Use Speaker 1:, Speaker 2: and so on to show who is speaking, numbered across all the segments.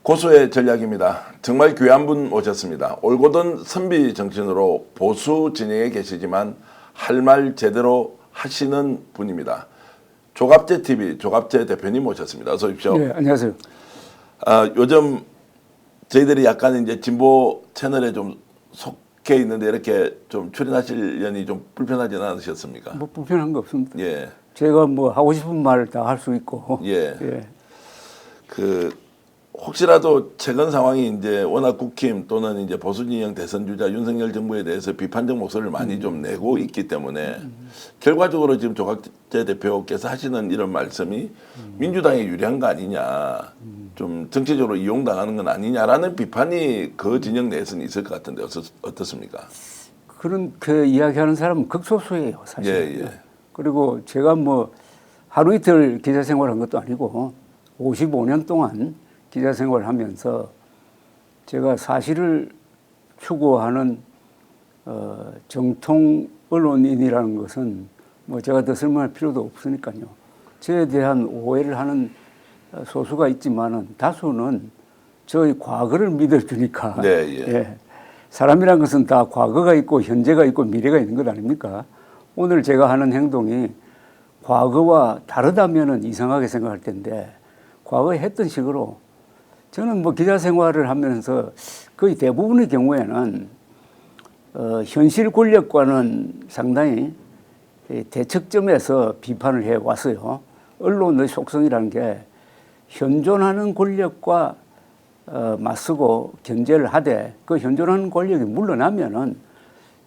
Speaker 1: 고수의 전략입니다. 정말 귀한 분 오셨습니다. 올곧은 선비 정신으로 보수 진영에 계시지만 할 말 제대로 하시는 분입니다. 조갑재 TV 조갑재 대표님 오셨습니다. 어서 오십시오.
Speaker 2: 네, 안녕하세요.
Speaker 1: 요즘 저희들이 약간 이제 진보 채널에 좀 속해 있는데 이렇게 좀 출연하시려니 좀 불편하지는 않으셨습니까?
Speaker 2: 뭐 불편한 거 없습니다.
Speaker 1: 예.
Speaker 2: 제가 뭐 하고 싶은 말을 다 할 수 있고.
Speaker 1: 예.
Speaker 2: 예.
Speaker 1: 혹시라도 최근 상황이 이제 워낙 국힘 또는 이제 보수 진영 대선 주자 윤석열 정부에 대해서 비판적 목소리를 많이 좀 내고 있기 때문에 결과적으로 지금 조갑재 대표께서 하시는 이런 말씀이 민주당에 유리한 거 아니냐, 좀 정치적으로 이용당하는 건 아니냐라는 비판이 그 진영 내에서는 있을 것 같은데 어떻습니까?
Speaker 2: 그런 그 이야기하는 사람은 극소수예요, 사실.
Speaker 1: 예, 예.
Speaker 2: 그리고 제가 뭐 하루 이틀 기자 생활한 것도 아니고 55년 동안 기자 생활을 하면서 제가 사실을 추구하는 정통 언론인이라는 것은 뭐 제가 더 설명할 필요도 없으니까요. 저에 대한 오해를 하는 소수가 있지만은 다수는 저의 과거를 믿어주니까.
Speaker 1: 네, 예.
Speaker 2: 예. 사람이란 것은 다 과거가 있고 현재가 있고 미래가 있는 것 아닙니까? 오늘 제가 하는 행동이 과거와 다르다면은 이상하게 생각할 텐데 과거에 했던 식으로 저는 뭐 기자 생활을 하면서 거의 대부분의 경우에는 현실 권력과는 상당히 대척점에서 비판을 해왔어요. 언론의 속성이라는 게 현존하는 권력과 맞서고 견제를 하되 그 현존하는 권력이 물러나면은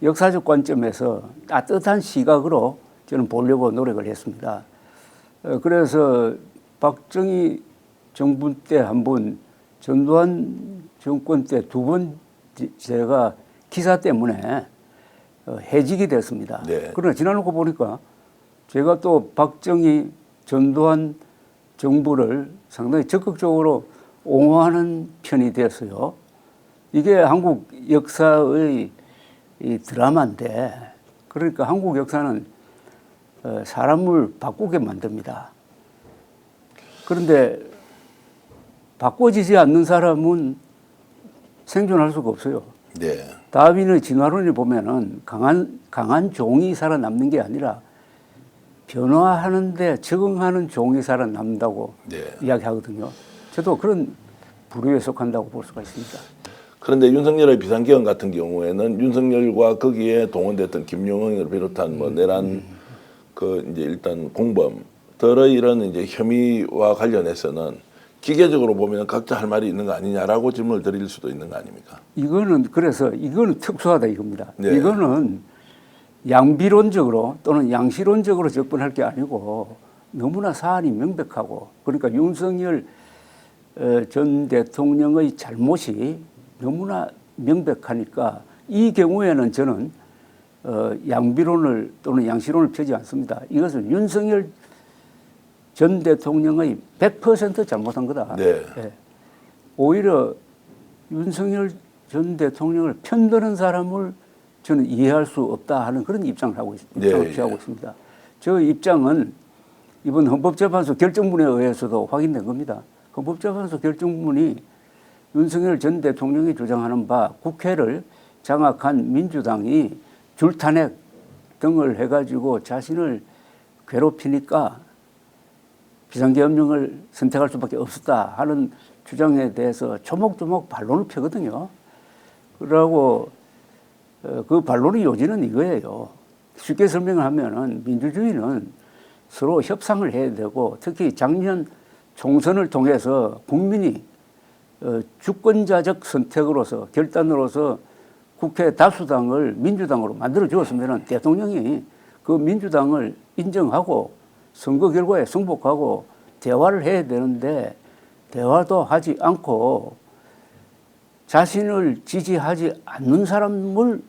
Speaker 2: 역사적 관점에서 따뜻한 시각으로 저는 보려고 노력을 했습니다. 그래서 박정희 정부 때 한번 전두환 정권 때 두 번 제가 기사 때문에 해직이 됐습니다.
Speaker 1: 네.
Speaker 2: 그러나 지나놓고 보니까 제가 또 박정희 전두환 정부를 상당히 적극적으로 옹호하는 편이 됐어요. 이게 한국 역사의 이 드라마인데, 그러니까 한국 역사는 사람을 바꾸게 만듭니다. 그런데 바꿔지지 않는 사람은 생존할 수가 없어요.
Speaker 1: 네.
Speaker 2: 다윈의 진화론을 보면은 강한 종이 살아남는 게 아니라 변화하는데 적응하는 종이 살아남는다고
Speaker 1: 네.
Speaker 2: 이야기하거든요. 저도 그런 부류에 속한다고 볼 수가 있습니다.
Speaker 1: 그런데 윤석열의 비상계엄 같은 경우에는 윤석열과 거기에 동원됐던 김용영을 비롯한 뭐 내란 그 이제 일단 공범들의 이런 이제 혐의와 관련해서는 기계적으로 보면 각자 할 말이 있는 거 아니냐라고 질문을 드릴 수도 있는 거 아닙니까?
Speaker 2: 이거는 그래서 이거는 특수하다 이겁니다.
Speaker 1: 네.
Speaker 2: 이거는 양비론적으로 또는 양시론적으로 접근할 게 아니고 너무나 사안이 명백하고, 그러니까 윤석열 전 대통령의 잘못이 너무나 명백하니까 이 경우에는 저는 양비론을 또는 양시론을 펴지 않습니다. 이것은 윤석열 전 대통령의 100% 잘못한 거다.
Speaker 1: 네.
Speaker 2: 예. 오히려 윤석열 전 대통령을 편드는 사람을 저는 이해할 수 없다 하는 그런 입장을 하고
Speaker 1: 네,
Speaker 2: 취하고 있습니다. 저 입장은 이번 헌법재판소 결정문에 의해서도 확인된 겁니다. 헌법재판소 결정문이 윤석열 전 대통령이 주장하는 바 국회를 장악한 민주당이 줄탄핵 등을 해가지고 자신을 괴롭히니까 비상계엄령을 선택할 수밖에 없었다 하는 주장에 대해서 조목조목 반론을 펴거든요. 그러고 그 반론의 요지는 이거예요. 쉽게 설명을 하면은 민주주의는 서로 협상을 해야 되고, 특히 작년 총선을 통해서 국민이 주권자적 선택으로서 결단으로서 국회 다수당을 민주당으로 만들어 주었으면 대통령이 그 민주당을 인정하고 선거 결과에 승복하고 대화를 해야 되는데 대화도 하지 않고 자신을 지지하지 않는 사람을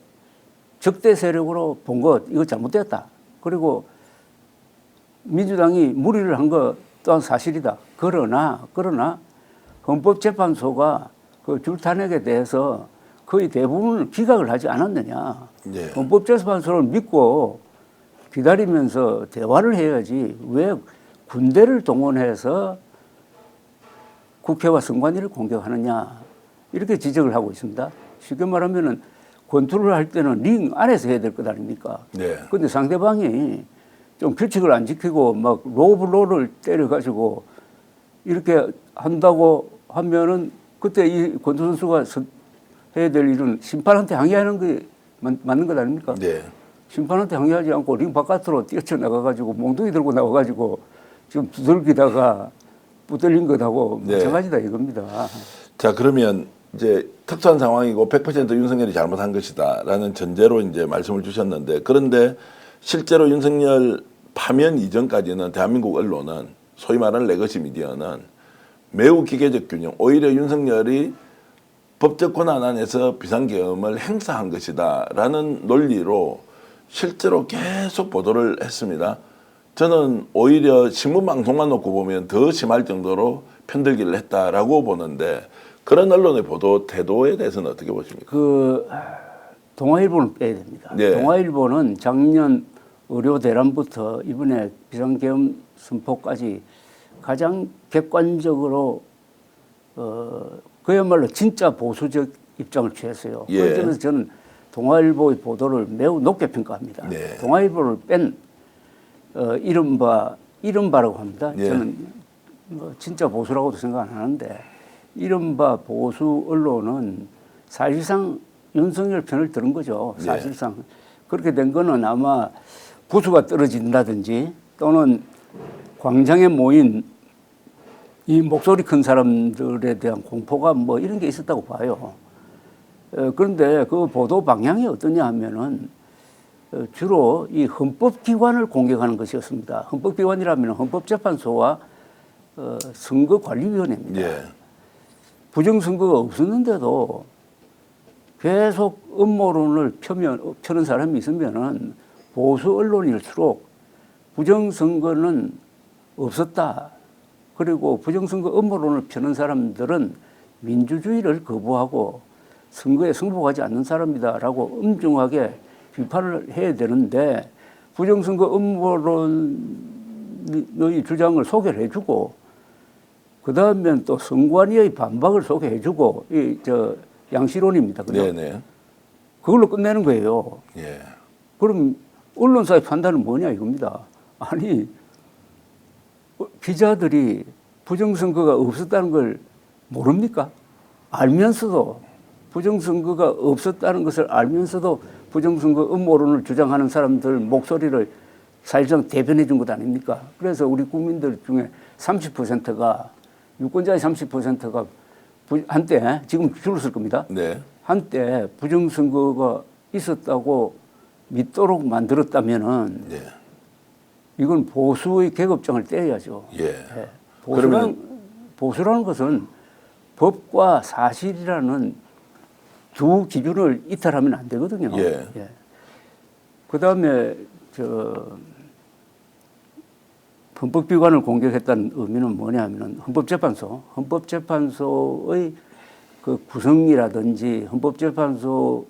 Speaker 2: 적대 세력으로 본 것, 이거 잘못됐다. 그리고 민주당이 무리를 한 것 또한 사실이다. 그러나 헌법재판소가 그 줄탄핵에 대해서 거의 대부분을 기각을 하지 않았느냐.
Speaker 1: 네.
Speaker 2: 헌법재판소를 믿고 기다리면서 대화를 해야지 왜 군대를 동원해서 국회와 선관위를 공격하느냐 이렇게 지적을 하고 있습니다. 쉽게 말하면은 권투를 할 때는 링 안에서 해야 될 것 아닙니까?
Speaker 1: 네.
Speaker 2: 근데 상대방이 좀 규칙을 안 지키고 막 로브로를 때려가지고 이렇게 한다고 하면은 그때 이 권투 선수가 해야 될 일은 심판한테 항의하는 게 맞는 것 아닙니까?
Speaker 1: 네.
Speaker 2: 심판한테 항의하지 않고 링 바깥으로 뛰어나가가지고 몽둥이 들고 나와가지고 지금 두들기다가 부들린 것하고
Speaker 1: 네.
Speaker 2: 마찬가지다 이겁니다.
Speaker 1: 자, 그러면 이제 특수한 상황이고 100% 윤석열이 잘못한 것이다라는 전제로 이제 말씀을 주셨는데, 그런데 실제로 윤석열 파면 이전까지는 대한민국 언론은 소위 말하는 레거시 미디어는 매우 기계적 균형, 오히려 윤석열이 법적 권한 안에서 비상계엄을 행사한 것이다라는 논리로 실제로 계속 보도를 했습니다. 저는 오히려 신문방송만 놓고 보면 더 심할 정도로 편들기를 했다라고 보는데, 그런 언론의 보도 태도에 대해서는 어떻게 보십니까?
Speaker 2: 그 동아일보는 빼야 됩니다.
Speaker 1: 네.
Speaker 2: 동아일보는 작년 의료 대란부터 이번에 비상계엄 선포까지 가장 객관적으로 그야말로 진짜 보수적 입장을 취했어요.
Speaker 1: 예.
Speaker 2: 그래서 저는 동아일보의 보도를 매우 높게 평가합니다.
Speaker 1: 네.
Speaker 2: 동아일보를 뺀 이른바라고 합니다.
Speaker 1: 예.
Speaker 2: 저는 뭐 진짜 보수라고도 생각 안 하는데, 이른바 보수 언론은 사실상 윤석열 편을 들은 거죠. 사실상. 그렇게 된 거는 아마 부수가 떨어진다든지 또는 광장에 모인 이 목소리 큰 사람들에 대한 공포가 뭐 이런 게 있었다고 봐요. 그런데 그 보도 방향이 어떠냐 하면은 주로 이 헌법기관을 공격하는 것이었습니다. 헌법기관이라면 헌법재판소와 선거관리위원회입니다.
Speaker 1: 예.
Speaker 2: 부정선거가 없었는데도 계속 음모론을 펴는 사람이 있으면은 보수 언론일수록 부정선거는 없었다. 그리고 부정선거 음모론을 펴는 사람들은 민주주의를 거부하고 선거에 승복하지 않는 사람이다라고 엄중하게 비판을 해야 되는데, 부정선거 음모론의 주장을 소개를 해주고 그 다음엔 또 선관위의 반박을 소개해주고 양시론입니다. 그죠?
Speaker 1: 네네.
Speaker 2: 그걸로 끝내는 거예요.
Speaker 1: 예.
Speaker 2: 그럼 언론사의 판단은 뭐냐 이겁니다. 아니, 기자들이 부정선거가 없었다는 걸 모릅니까? 알면서도, 부정선거가 없었다는 것을 알면서도 부정선거 음모론을 주장하는 사람들 목소리를 사실상 대변해 준 것 아닙니까? 그래서 우리 국민들 중에 30%가, 유권자의 30%가 한때, 지금 줄었을 겁니다.
Speaker 1: 네.
Speaker 2: 한때 부정선거가 있었다고 믿도록 만들었다면은
Speaker 1: 네.
Speaker 2: 이건 보수의 계급장을 떼야죠.
Speaker 1: 예.
Speaker 2: 예.
Speaker 1: 그러면
Speaker 2: 보수라는 것은 법과 사실이라는 두 기준을 이탈하면 안 되거든요.
Speaker 1: 예.
Speaker 2: 그 다음에 헌법기관을 공격했다는 의미는 뭐냐 하면 헌법재판소의 그 구성이라든지 헌법재판소에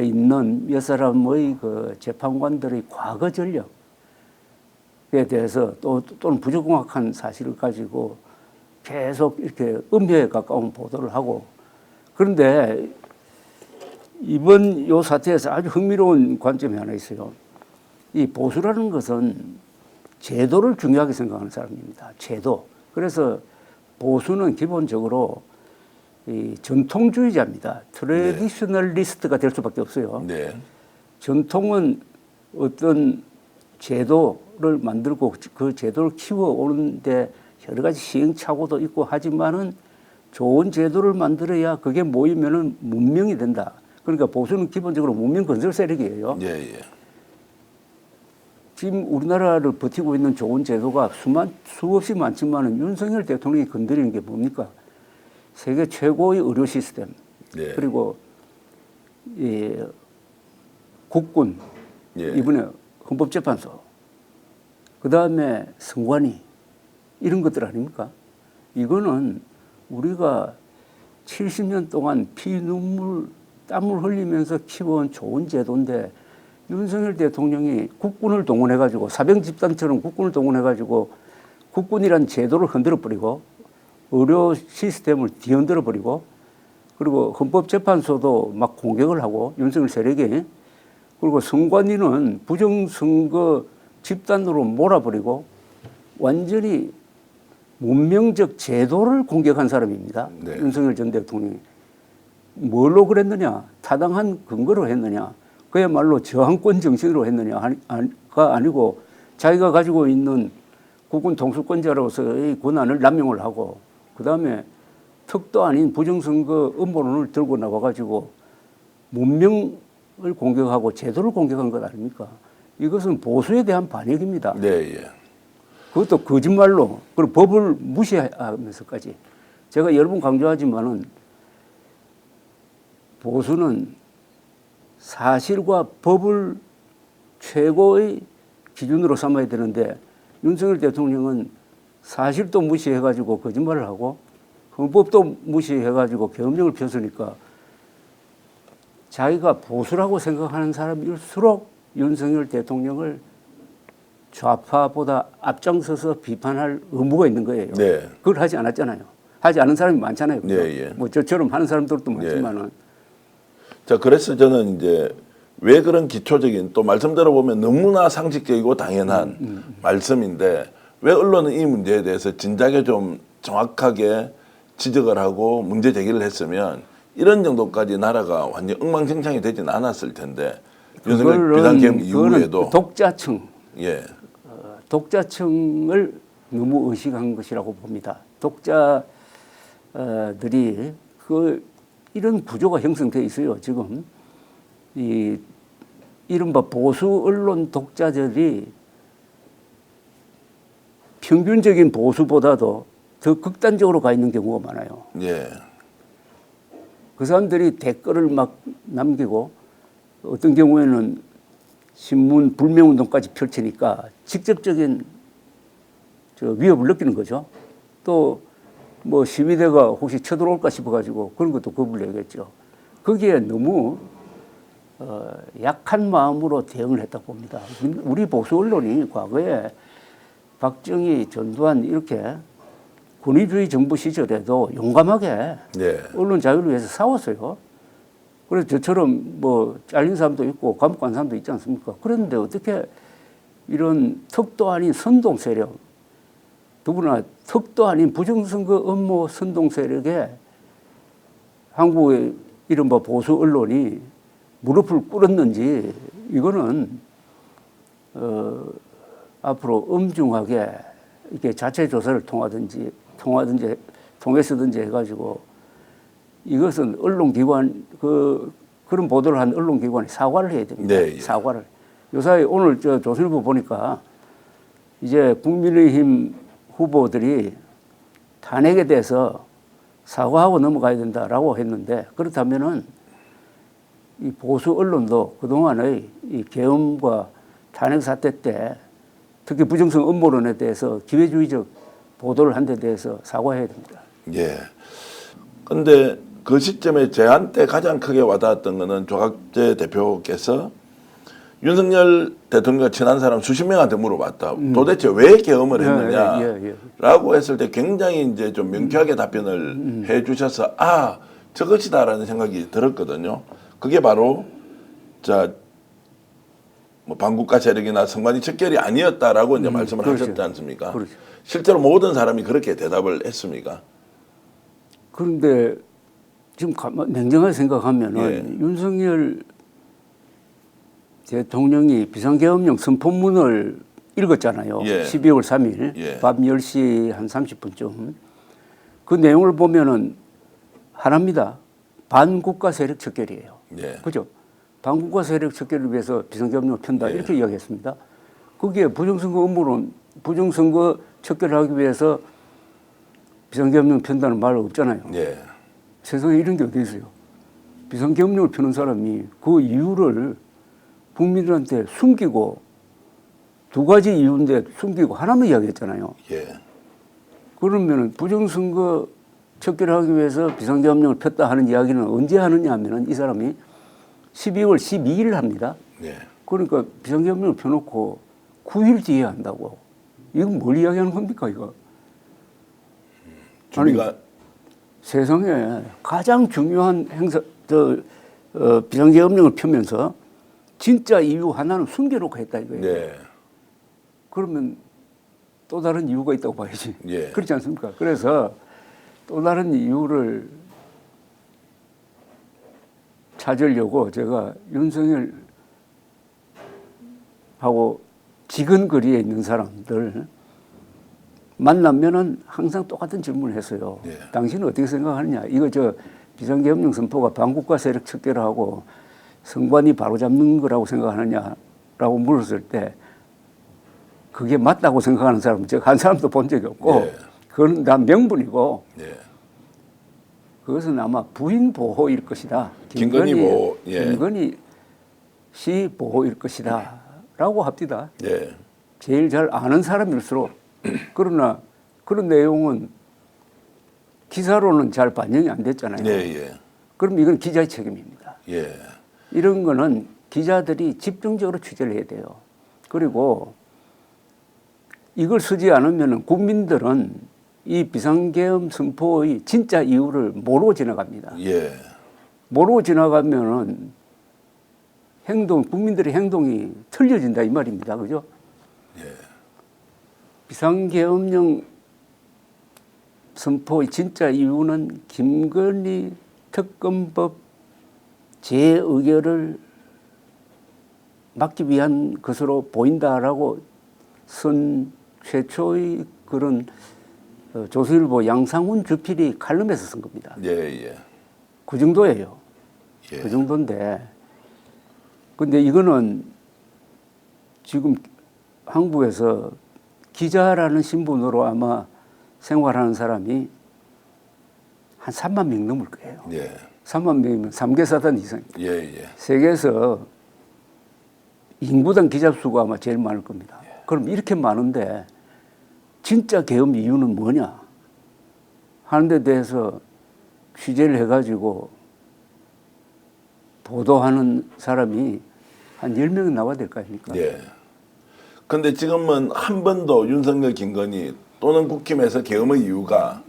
Speaker 2: 있는 몇 사람의 그 재판관들의 과거 전력에 대해서 또는 부정확한 사실을 가지고 계속 이렇게 음해에 가까운 보도를 하고, 그런데 이번 요 사태에서 아주 흥미로운 관점이 하나 있어요. 이 보수라는 것은 제도를 중요하게 생각하는 사람입니다. 제도. 그래서 보수는 기본적으로 이 전통주의자입니다. 트레디셔널리스트가 될 수밖에 없어요.
Speaker 1: 네.
Speaker 2: 전통은 어떤 제도를 만들고 그 제도를 키워오는데 여러 가지 시행착오도 있고 하지만은 좋은 제도를 만들어야 그게 모이면은 문명이 된다. 그러니까 보수는 기본적으로 문명 건설 세력이에요.
Speaker 1: 예, 예.
Speaker 2: 지금 우리나라를 버티고 있는 좋은 제도가 수없이 많지만은 윤석열 대통령이 건드리는 게 뭡니까? 세계 최고의 의료 시스템,
Speaker 1: 네.
Speaker 2: 그리고 이 국군,
Speaker 1: 예.
Speaker 2: 이번에 헌법재판소, 그 다음에 선관위, 이런 것들 아닙니까? 이거는 우리가 70년 동안 피, 눈물, 땀을 흘리면서 키워온 좋은 제도인데, 윤석열 대통령이 국군을 동원해가지고, 사병집단처럼 국군을 동원해가지고 국군이란 제도를 흔들어버리고 의료 시스템을 뒤흔들어 버리고 그리고 헌법재판소도 막 공격을 하고 윤석열 세력이 그리고 선관위는 부정선거 집단으로 몰아버리고 완전히 문명적 제도를 공격한 사람입니다.
Speaker 1: 네.
Speaker 2: 윤석열 전 대통령이. 뭘로 그랬느냐? 타당한 근거로 했느냐? 그야말로 저항권 정신으로 했느냐가 아니고 자기가 가지고 있는 국군 통수권자로서의 권한을 남용을 하고 그다음에 턱도 아닌 부정선거 음모론을 들고 나와가지고 문명을 공격하고 제도를 공격한 것 아닙니까? 이것은 보수에 대한 반역입니다.
Speaker 1: 네, 예.
Speaker 2: 그것도 거짓말로 그리고 법을 무시하면서까지 제가 여러 번 강조하지만은 보수는 사실과 법을 최고의 기준으로 삼아야 되는데 윤석열 대통령은 사실도 무시해가지고 거짓말을 하고 헌법도 무시해가지고 계엄령을 폈으니까 자기가 보수라고 생각하는 사람일수록 윤석열 대통령을 좌파보다 앞장서서 비판할 의무가 있는 거예요.
Speaker 1: 네.
Speaker 2: 그걸 하지 않았잖아요. 하지 않은 사람이 많잖아요.
Speaker 1: 네, 예.
Speaker 2: 뭐 저처럼 하는 사람들도 많지만은.
Speaker 1: 자, 그래서 저는 이제 왜 그런 기초적인 또 말씀 들어보면 너무나 상식적이고 당연한 말씀인데 왜 언론은 이 문제에 대해서 진작에 좀 정확하게 지적을 하고 문제 제기를 했으면 이런 정도까지 나라가 완전 엉망진창이 되지는 않았을 텐데 윤석열 비상계엄 이후에도
Speaker 2: 독자층,
Speaker 1: 예.
Speaker 2: 독자층을 너무 의식한 것이라고 봅니다. 독자들이 이런 구조가 형성돼 있어요. 지금 이 이른바 보수 언론 독자들이 평균적인 보수보다도 더 극단적으로 가 있는 경우가 많아요.
Speaker 1: 예.
Speaker 2: 그 사람들이 댓글을 막 남기고 어떤 경우에는 신문 불매운동까지 펼치니까 직접적인 위협을 느끼는 거죠. 또 뭐 시위대가 혹시 쳐들어올까 싶어가지고 그런 것도 겁을 내겠죠. 거기에 너무 약한 마음으로 대응을 했다고 봅니다. 우리 보수 언론이 과거에 박정희, 전두환 이렇게 권위주의 정부 시절에도 용감하게
Speaker 1: 네.
Speaker 2: 언론 자유를 위해서 싸웠어요. 그래서 저처럼 뭐 잘린 사람도 있고 감옥 간 사람도 있지 않습니까? 그런데 어떻게 이런 턱도 아닌 선동 세력, 더구나 턱도 아닌 부정선거 음모 선동 세력에 한국의 이른바 보수 언론이 무릎을 꿇었는지 이거는 앞으로 엄중하게 이렇게 자체 조사를 통해서든지 해가지고 이것은 언론기관 그런 보도를 한 언론기관이 사과를 해야 됩니다.
Speaker 1: 네, 예.
Speaker 2: 사과를. 요사이 오늘 조선일보 보니까 이제 국민의힘 후보들이 탄핵에 대해서 사과하고 넘어가야 된다라고 했는데 그렇다면은 이 보수 언론도 그동안의 이 계엄과 탄핵 사태 때 특히 부정성 음모론에 대해서 기회주의적 보도를 한 데 대해서 사과해야 됩니다.
Speaker 1: 예. 근데 그 시점에 제한때 가장 크게 와닿았던 거는 조갑재 대표께서 윤석열 대통령과 친한 사람 수십 명한테 물어봤다. 도대체 왜 계엄을 했느냐라고 했을 때 굉장히 이제 좀 명쾌하게 답변을 해 주셔서 아, 저것이다라는 생각이 들었거든요. 그게 바로 뭐 반국가 세력이나 선관위 척결이 아니었다라고 이제 말씀을
Speaker 2: 그렇죠.
Speaker 1: 하셨지 않습니까?
Speaker 2: 그렇죠.
Speaker 1: 실제로 모든 사람이 그렇게 대답을 했습니까?
Speaker 2: 그런데 지금 냉정하게 생각하면은
Speaker 1: 예.
Speaker 2: 윤석열 대통령이 비상계엄령 선포문을 읽었잖아요.
Speaker 1: 예.
Speaker 2: 12월 3일
Speaker 1: 예.
Speaker 2: 밤 10시 한 30분쯤. 그 내용을 보면은 하나입니다. 반국가 세력 척결이에요.
Speaker 1: 예.
Speaker 2: 그죠? 반국가 세력 척결을 위해서 비상계엄령을 편다
Speaker 1: 예.
Speaker 2: 이렇게 이야기했습니다. 거기에 부정선거 음모론, 부정선거 척결을 하기 위해서 비상계엄령 편다는 말 없잖아요.
Speaker 1: 예.
Speaker 2: 세상에 이런 게 어디 있어요? 비상계엄령을 펴는 사람이 그 이유를 국민들한테 숨기고 두 가지 이유인데 숨기고 하나만 이야기했잖아요.
Speaker 1: 예.
Speaker 2: 그러면은 부정선거 척결하기 위해서 비상계엄령을 폈다 하는 이야기는 언제 하느냐 하면은 이 사람이 12월 12일 합니다.
Speaker 1: 예.
Speaker 2: 그러니까 비상계엄령을 펴놓고 9일 뒤에 한다고. 이건 뭘 이야기하는 겁니까, 이거?
Speaker 1: 준비가
Speaker 2: 세상에 가장 중요한 행사, 비상계엄령을 펴면서 진짜 이유 하나는 숨겨놓고 했다 이거예요.
Speaker 1: 네.
Speaker 2: 그러면 또 다른 이유가 있다고 봐야지.
Speaker 1: 예.
Speaker 2: 그렇지 않습니까? 그래서 또 다른 이유를 찾으려고 제가 윤석열하고 지근거리에 있는 사람들 만나면은 항상 똑같은 질문을 했어요.
Speaker 1: 예.
Speaker 2: 당신은 어떻게 생각하느냐? 이거 비상계엄령 선포가 반국가 세력 척결을 하고 성관이 바로잡는 거라고 생각하느냐라고 물었을 때 그게 맞다고 생각하는 사람은 제가 한 사람도 본 적이 없고
Speaker 1: 예.
Speaker 2: 그건 다 명분이고
Speaker 1: 예.
Speaker 2: 그것은 아마 부인 보호일 것이다.
Speaker 1: 김건희 보호, 예.
Speaker 2: 김건희 씨 보호일 것이다라고 합디다.
Speaker 1: 예.
Speaker 2: 제일 잘 아는 사람일수록 그러나 그런 내용은 기사로는 잘 반영이 안 됐잖아요.
Speaker 1: 예, 예.
Speaker 2: 그럼 이건 기자의 책임입니다.
Speaker 1: 예.
Speaker 2: 이런 거는 기자들이 집중적으로 취재를 해야 돼요. 그리고 이걸 쓰지 않으면 국민들은 이 비상계엄 선포의 진짜 이유를 모르고 지나갑니다.
Speaker 1: 예.
Speaker 2: 모르고 지나가면은 국민들의 행동이 틀려진다 이 말입니다. 그죠?
Speaker 1: 예.
Speaker 2: 비상계엄령 선포의 진짜 이유는 김건희 특검법 재의결을 막기 위한 것으로 보인다라고 쓴 최초의 그런 조선일보 양상훈 주필이 칼럼에서 쓴 겁니다.
Speaker 1: 예, 예.
Speaker 2: 그 정도예요.
Speaker 1: 예.
Speaker 2: 그 정도인데 근데 이거는 지금 한국에서 기자라는 신분으로 아마 생활하는 사람이 한 3만 명 넘을 거예요.
Speaker 1: 예.
Speaker 2: 3만 명이면 3개 사단 이상입니다.
Speaker 1: 예, 예.
Speaker 2: 세계에서 인구당 기자 수가 아마 제일 많을 겁니다. 그럼 이렇게 많은데 진짜 계엄 이유는 뭐냐 하는 데 대해서 취재를 해가지고 보도하는 사람이 한 10명 나와야 될 거 아닙니까?
Speaker 1: 예. 근데 지금은 한 번도 윤석열, 김건희 또는 국힘에서 계엄의 이유가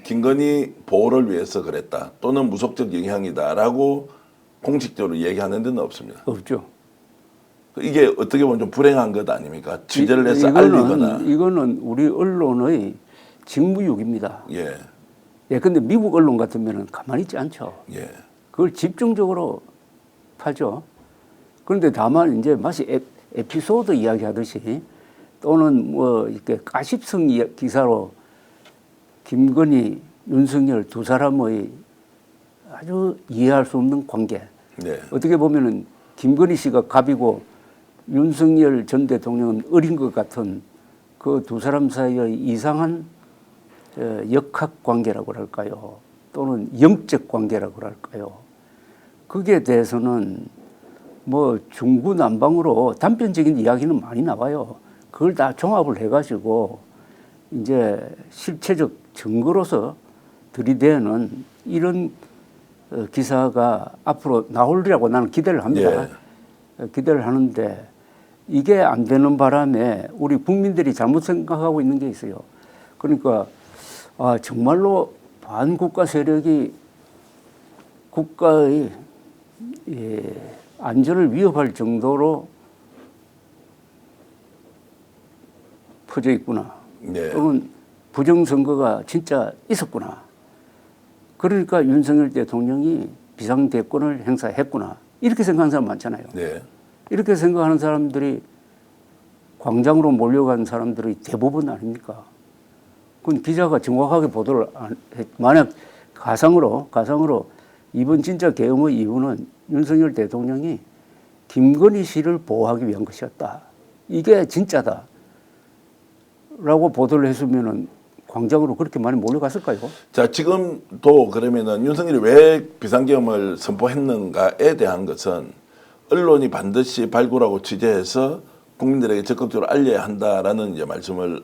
Speaker 1: 김건희 보호를 위해서 그랬다 또는 무속적 영향이다라고 공식적으로 얘기하는 데는 없습니다.
Speaker 2: 없죠.
Speaker 1: 이게 어떻게 보면 좀 불행한 것 아닙니까? 취재를 해서 알리거나.
Speaker 2: 이거는 우리 언론의 직무유기입니다.
Speaker 1: 예.
Speaker 2: 예, 근데 미국 언론 같으면 가만히 있지 않죠.
Speaker 1: 예.
Speaker 2: 그걸 집중적으로 파죠. 그런데 다만 이제 마치 에피소드 이야기 하듯이 또는 뭐 이렇게 가십성 기사로 김건희, 윤석열 두 사람의 아주 이해할 수 없는 관계.
Speaker 1: 네.
Speaker 2: 어떻게 보면은 김건희 씨가 갑이고 윤석열 전 대통령은 어린 것 같은 그 두 사람 사이의 이상한 역학 관계라고 할까요? 또는 영적 관계라고 할까요? 거기에 대해서는 뭐 중구난방으로 단편적인 이야기는 많이 나와요. 그걸 다 종합을 해가지고 이제 실체적 증거로서 들이대는 이런 기사가 앞으로 나오리라고 나는 기대를 합니다.
Speaker 1: 예.
Speaker 2: 기대를 하는데 이게 안 되는 바람에 우리 국민들이 잘못 생각하고 있는 게 있어요. 그러니까 정말로 반국가 세력이 국가의 안전을 위협할 정도로 퍼져 있구나.
Speaker 1: 네.
Speaker 2: 또는 부정선거가 진짜 있었구나. 그러니까 윤석열 대통령이 비상대권을 행사했구나. 이렇게 생각하는 사람 많잖아요.
Speaker 1: 네.
Speaker 2: 이렇게 생각하는 사람들이 광장으로 몰려간 사람들의 대부분 아닙니까? 그건 기자가 정확하게 보도를 만약 가상으로 이번 진짜 계엄의 이유는 윤석열 대통령이 김건희 씨를 보호하기 위한 것이었다. 이게 진짜다. 라고 보도를 했으면은 광장으로 그렇게 많이 몰려갔을까요?
Speaker 1: 자, 지금도 그러면은 윤석열이 왜 비상계엄을 선포했는가에 대한 것은 언론이 반드시 발굴하고 취재해서 국민들에게 적극적으로 알려야 한다라는 이제 말씀으로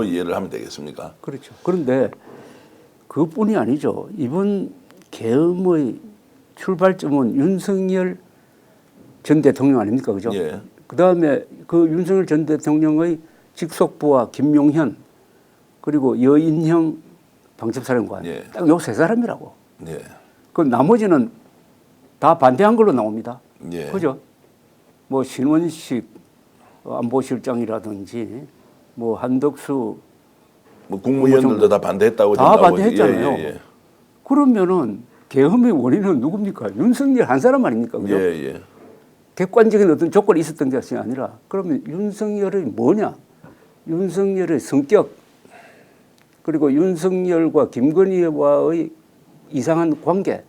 Speaker 1: 이해를 하면 되겠습니까?
Speaker 2: 그렇죠. 그런데 그것뿐이 아니죠. 이번 계엄의 출발점은 윤석열 전 대통령 아닙니까? 그죠?
Speaker 1: 예.
Speaker 2: 그 다음에 그 윤석열 전 대통령의 직속부와 김용현 그리고 여인형 방첩사령관.
Speaker 1: 예.
Speaker 2: 딱 요 세 사람이라고.
Speaker 1: 예.
Speaker 2: 그 나머지는 다 반대한 걸로 나옵니다.
Speaker 1: 예.
Speaker 2: 그죠? 뭐 신원식 안보실장이라든지 뭐 한덕수
Speaker 1: 뭐 국무위원들도 다 반대했다고
Speaker 2: 다
Speaker 1: 지금 나오고
Speaker 2: 반대했잖아요.
Speaker 1: 예, 예,
Speaker 2: 그러면은 계엄의 원인은 누굽니까? 윤석열 한 사람 아닙니까?
Speaker 1: 예.
Speaker 2: 그죠?
Speaker 1: 예, 예.
Speaker 2: 객관적인 어떤 조건이 있었던 것이 아니라 그러면 윤석열이 뭐냐? 윤석열의 성격 그리고 윤석열과 김건희와의 이상한 관계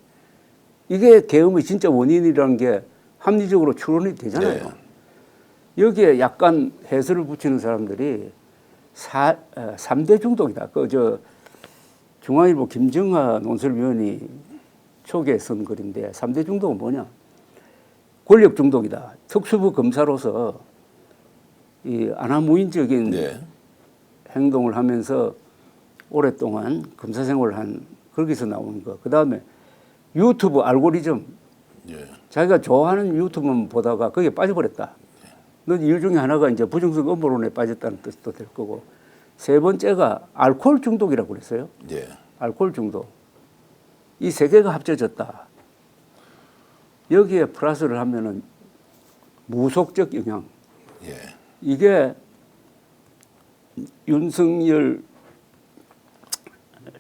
Speaker 2: 이게 계엄의 진짜 원인이라는 게 합리적으로 추론이 되잖아요. 여기에 약간 해설을 붙이는 사람들이 3대 중독이다. 중앙일보 김정하 논설위원이 초기에 쓴 글인데 3대 중독은 뭐냐? 권력 중독이다. 특수부 검사로서 이 아나무인적인
Speaker 1: 예.
Speaker 2: 행동을 하면서 오랫동안 검사 생활을 한 거기서 나오는 거. 그다음에 유튜브 알고리즘
Speaker 1: 예.
Speaker 2: 자기가 좋아하는 유튜브만 보다가 거기에 빠져버렸다. 넌 이유 중에 하나가 이제 부정성 음모론에 빠졌다는 뜻도 될 거고 세 번째가 알코올 중독이라고 그랬어요.
Speaker 1: 예.
Speaker 2: 알코올 중독. 이 세 개가 합쳐졌다. 여기에 플러스를 하면은 무속적 영향.
Speaker 1: 예.
Speaker 2: 이게 윤석열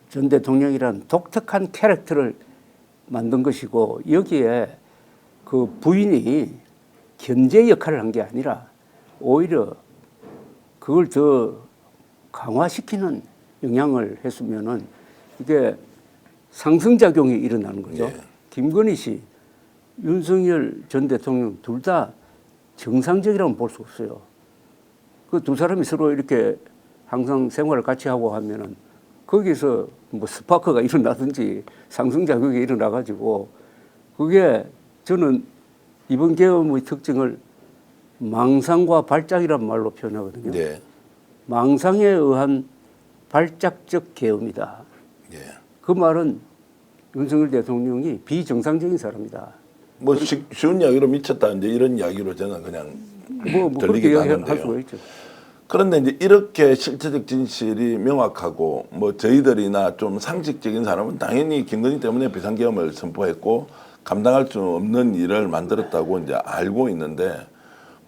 Speaker 2: 전 대통령이란 독특한 캐릭터를 만든 것이고 여기에 그 부인이 견제 역할을 한 게 아니라 오히려 그걸 더 강화시키는 영향을 했으면은 이게 상승작용이 일어나는 거죠.
Speaker 1: 예.
Speaker 2: 김건희 씨, 윤석열 전 대통령 둘 다 정상적이라고 볼 수 없어요. 그 두 사람이 서로 이렇게 항상 생활을 같이 하고 하면은 거기서 뭐 스파크가 일어나든지 상승작용이 일어나가지고 그게 저는 이번 계엄의 특징을 망상과 발작이란 말로 표현하거든요.
Speaker 1: 예.
Speaker 2: 망상에 의한 발작적 계엄이다.
Speaker 1: 예.
Speaker 2: 그 말은 윤석열 대통령이 비정상적인 사람이다.
Speaker 1: 뭐 쉬운 이야기로 미쳤다 이제 이런 이야기로 저는 그냥
Speaker 2: 뭐 그렇게
Speaker 1: 들리기도
Speaker 2: 할
Speaker 1: 하는데요.
Speaker 2: 수가 있죠.
Speaker 1: 그런데 이제 이렇게 실체적 진실이 명확하고 뭐 저희들이나 좀 상식적인 사람은 당연히 김건희 때문에 비상계엄을 선포했고 감당할 수 없는 일을 만들었다고 이제 알고 있는데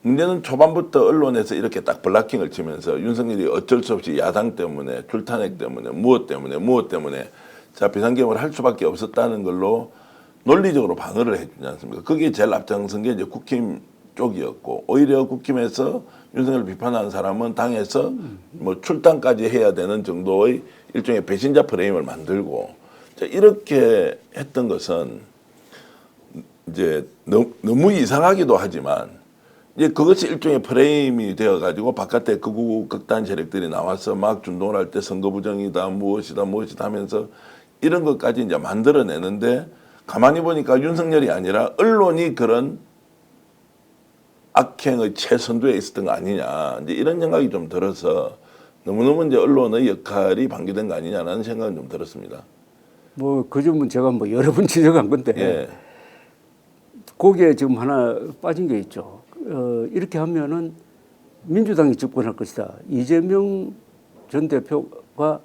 Speaker 1: 문제는 초반부터 언론에서 이렇게 딱 블락킹을 치면서 윤석열이 어쩔 수 없이 야당 때문에 줄탄핵 때문에 무엇 때문에 자 비상계엄을 할 수밖에 없었다는 걸로 논리적으로 방어를 해주지 않습니까? 그게 제일 앞장선 게 이제 국힘 쪽이었고 오히려 국힘에서 윤석열을 비판하는 사람은 당에서 뭐 출당까지 해야 되는 정도의 일종의 배신자 프레임을 만들고 자, 이렇게 했던 것은 이제 너무 이상하기도 하지만 이제 그것이 일종의 프레임이 되어가지고 바깥에 극우 극단 세력들이 나와서 막 준동을 할 때 선거 부정이다 무엇이다 하면서 이런 것까지 이제 만들어내는데 가만히 보니까 윤석열이 아니라 언론이 그런 악행의 최선두에 있었던 거 아니냐 이제 이런 생각이 좀 들어서 너무너무 이제 언론의 역할이 방기된 거 아니냐라는 생각은 좀 들었습니다.
Speaker 2: 뭐 그 점은 제가 뭐 여러 번 지적한 건데
Speaker 1: 예.
Speaker 2: 거기에 지금 하나 빠진 게 있죠. 이렇게 하면은 민주당이 집권할 것이다. 이재명 전 대표가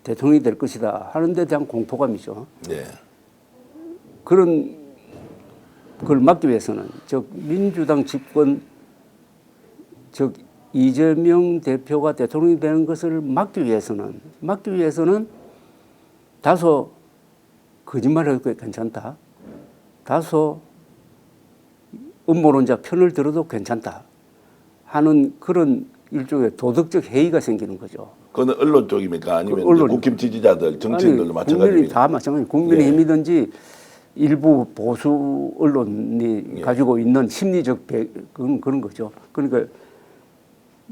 Speaker 2: 대통령이 될 것이다 하는 데 대한 공포감이죠.
Speaker 1: 예.
Speaker 2: 그런 걸 막기 위해서는 즉 민주당 집권 즉 이재명 대표가 대통령이 되는 것을 막기 위해서는 다소 거짓말을 해도 괜찮다. 다소 음모론자 편을 들어도 괜찮다 하는 그런 일종의 도덕적 해이가 생기는 거죠.
Speaker 1: 그거는 언론 쪽입니까? 아니면
Speaker 2: 그 언론,
Speaker 1: 국힘 지지자들, 정치인들도 마찬가지입니까?
Speaker 2: 국민이 다 마찬가지. 국민의힘이든지 일부 보수 언론이 가지고 있는 심리적 그런 거죠. 그러니까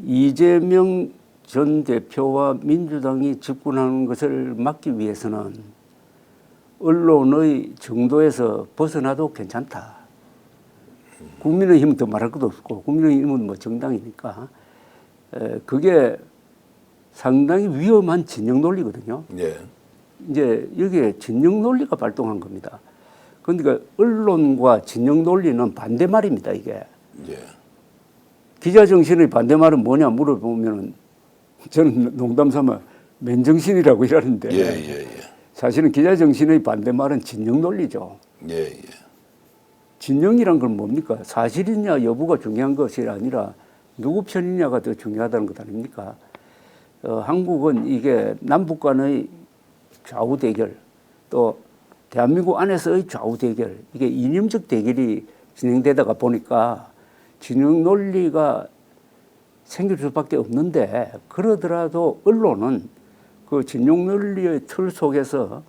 Speaker 2: 이재명 전 대표와 민주당이 집권하는 것을 막기 위해서는 언론의 정도에서 벗어나도 괜찮다. 국민의힘은 더 말할 것도 없고 국민의힘은 뭐 정당이니까 그게 상당히 위험한 진영 논리거든요.
Speaker 1: 예.
Speaker 2: 이제 여기에 진영 논리가 발동한 겁니다. 그러니까 언론과 진영 논리는 반대말입니다. 이게
Speaker 1: 예.
Speaker 2: 기자 정신의 반대말은 뭐냐 물어보면은 저는 농담삼아 맨정신이라고 이러는데
Speaker 1: 예.
Speaker 2: 사실은 기자 정신의 반대말은 진영 논리죠.
Speaker 1: 예.
Speaker 2: 진영이란 건 뭡니까? 사실이냐 여부가 중요한 것이 아니라 누구 편이냐가 더 중요하다는 것 아닙니까? 한국은 이게 남북 간의 좌우 대결 또 대한민국 안에서의 좌우 대결 이게 이념적 대결이 진행되다가 보니까 진영 논리가 생길 수밖에 없는데 그러더라도 언론은 그 진영 논리의 틀 속에서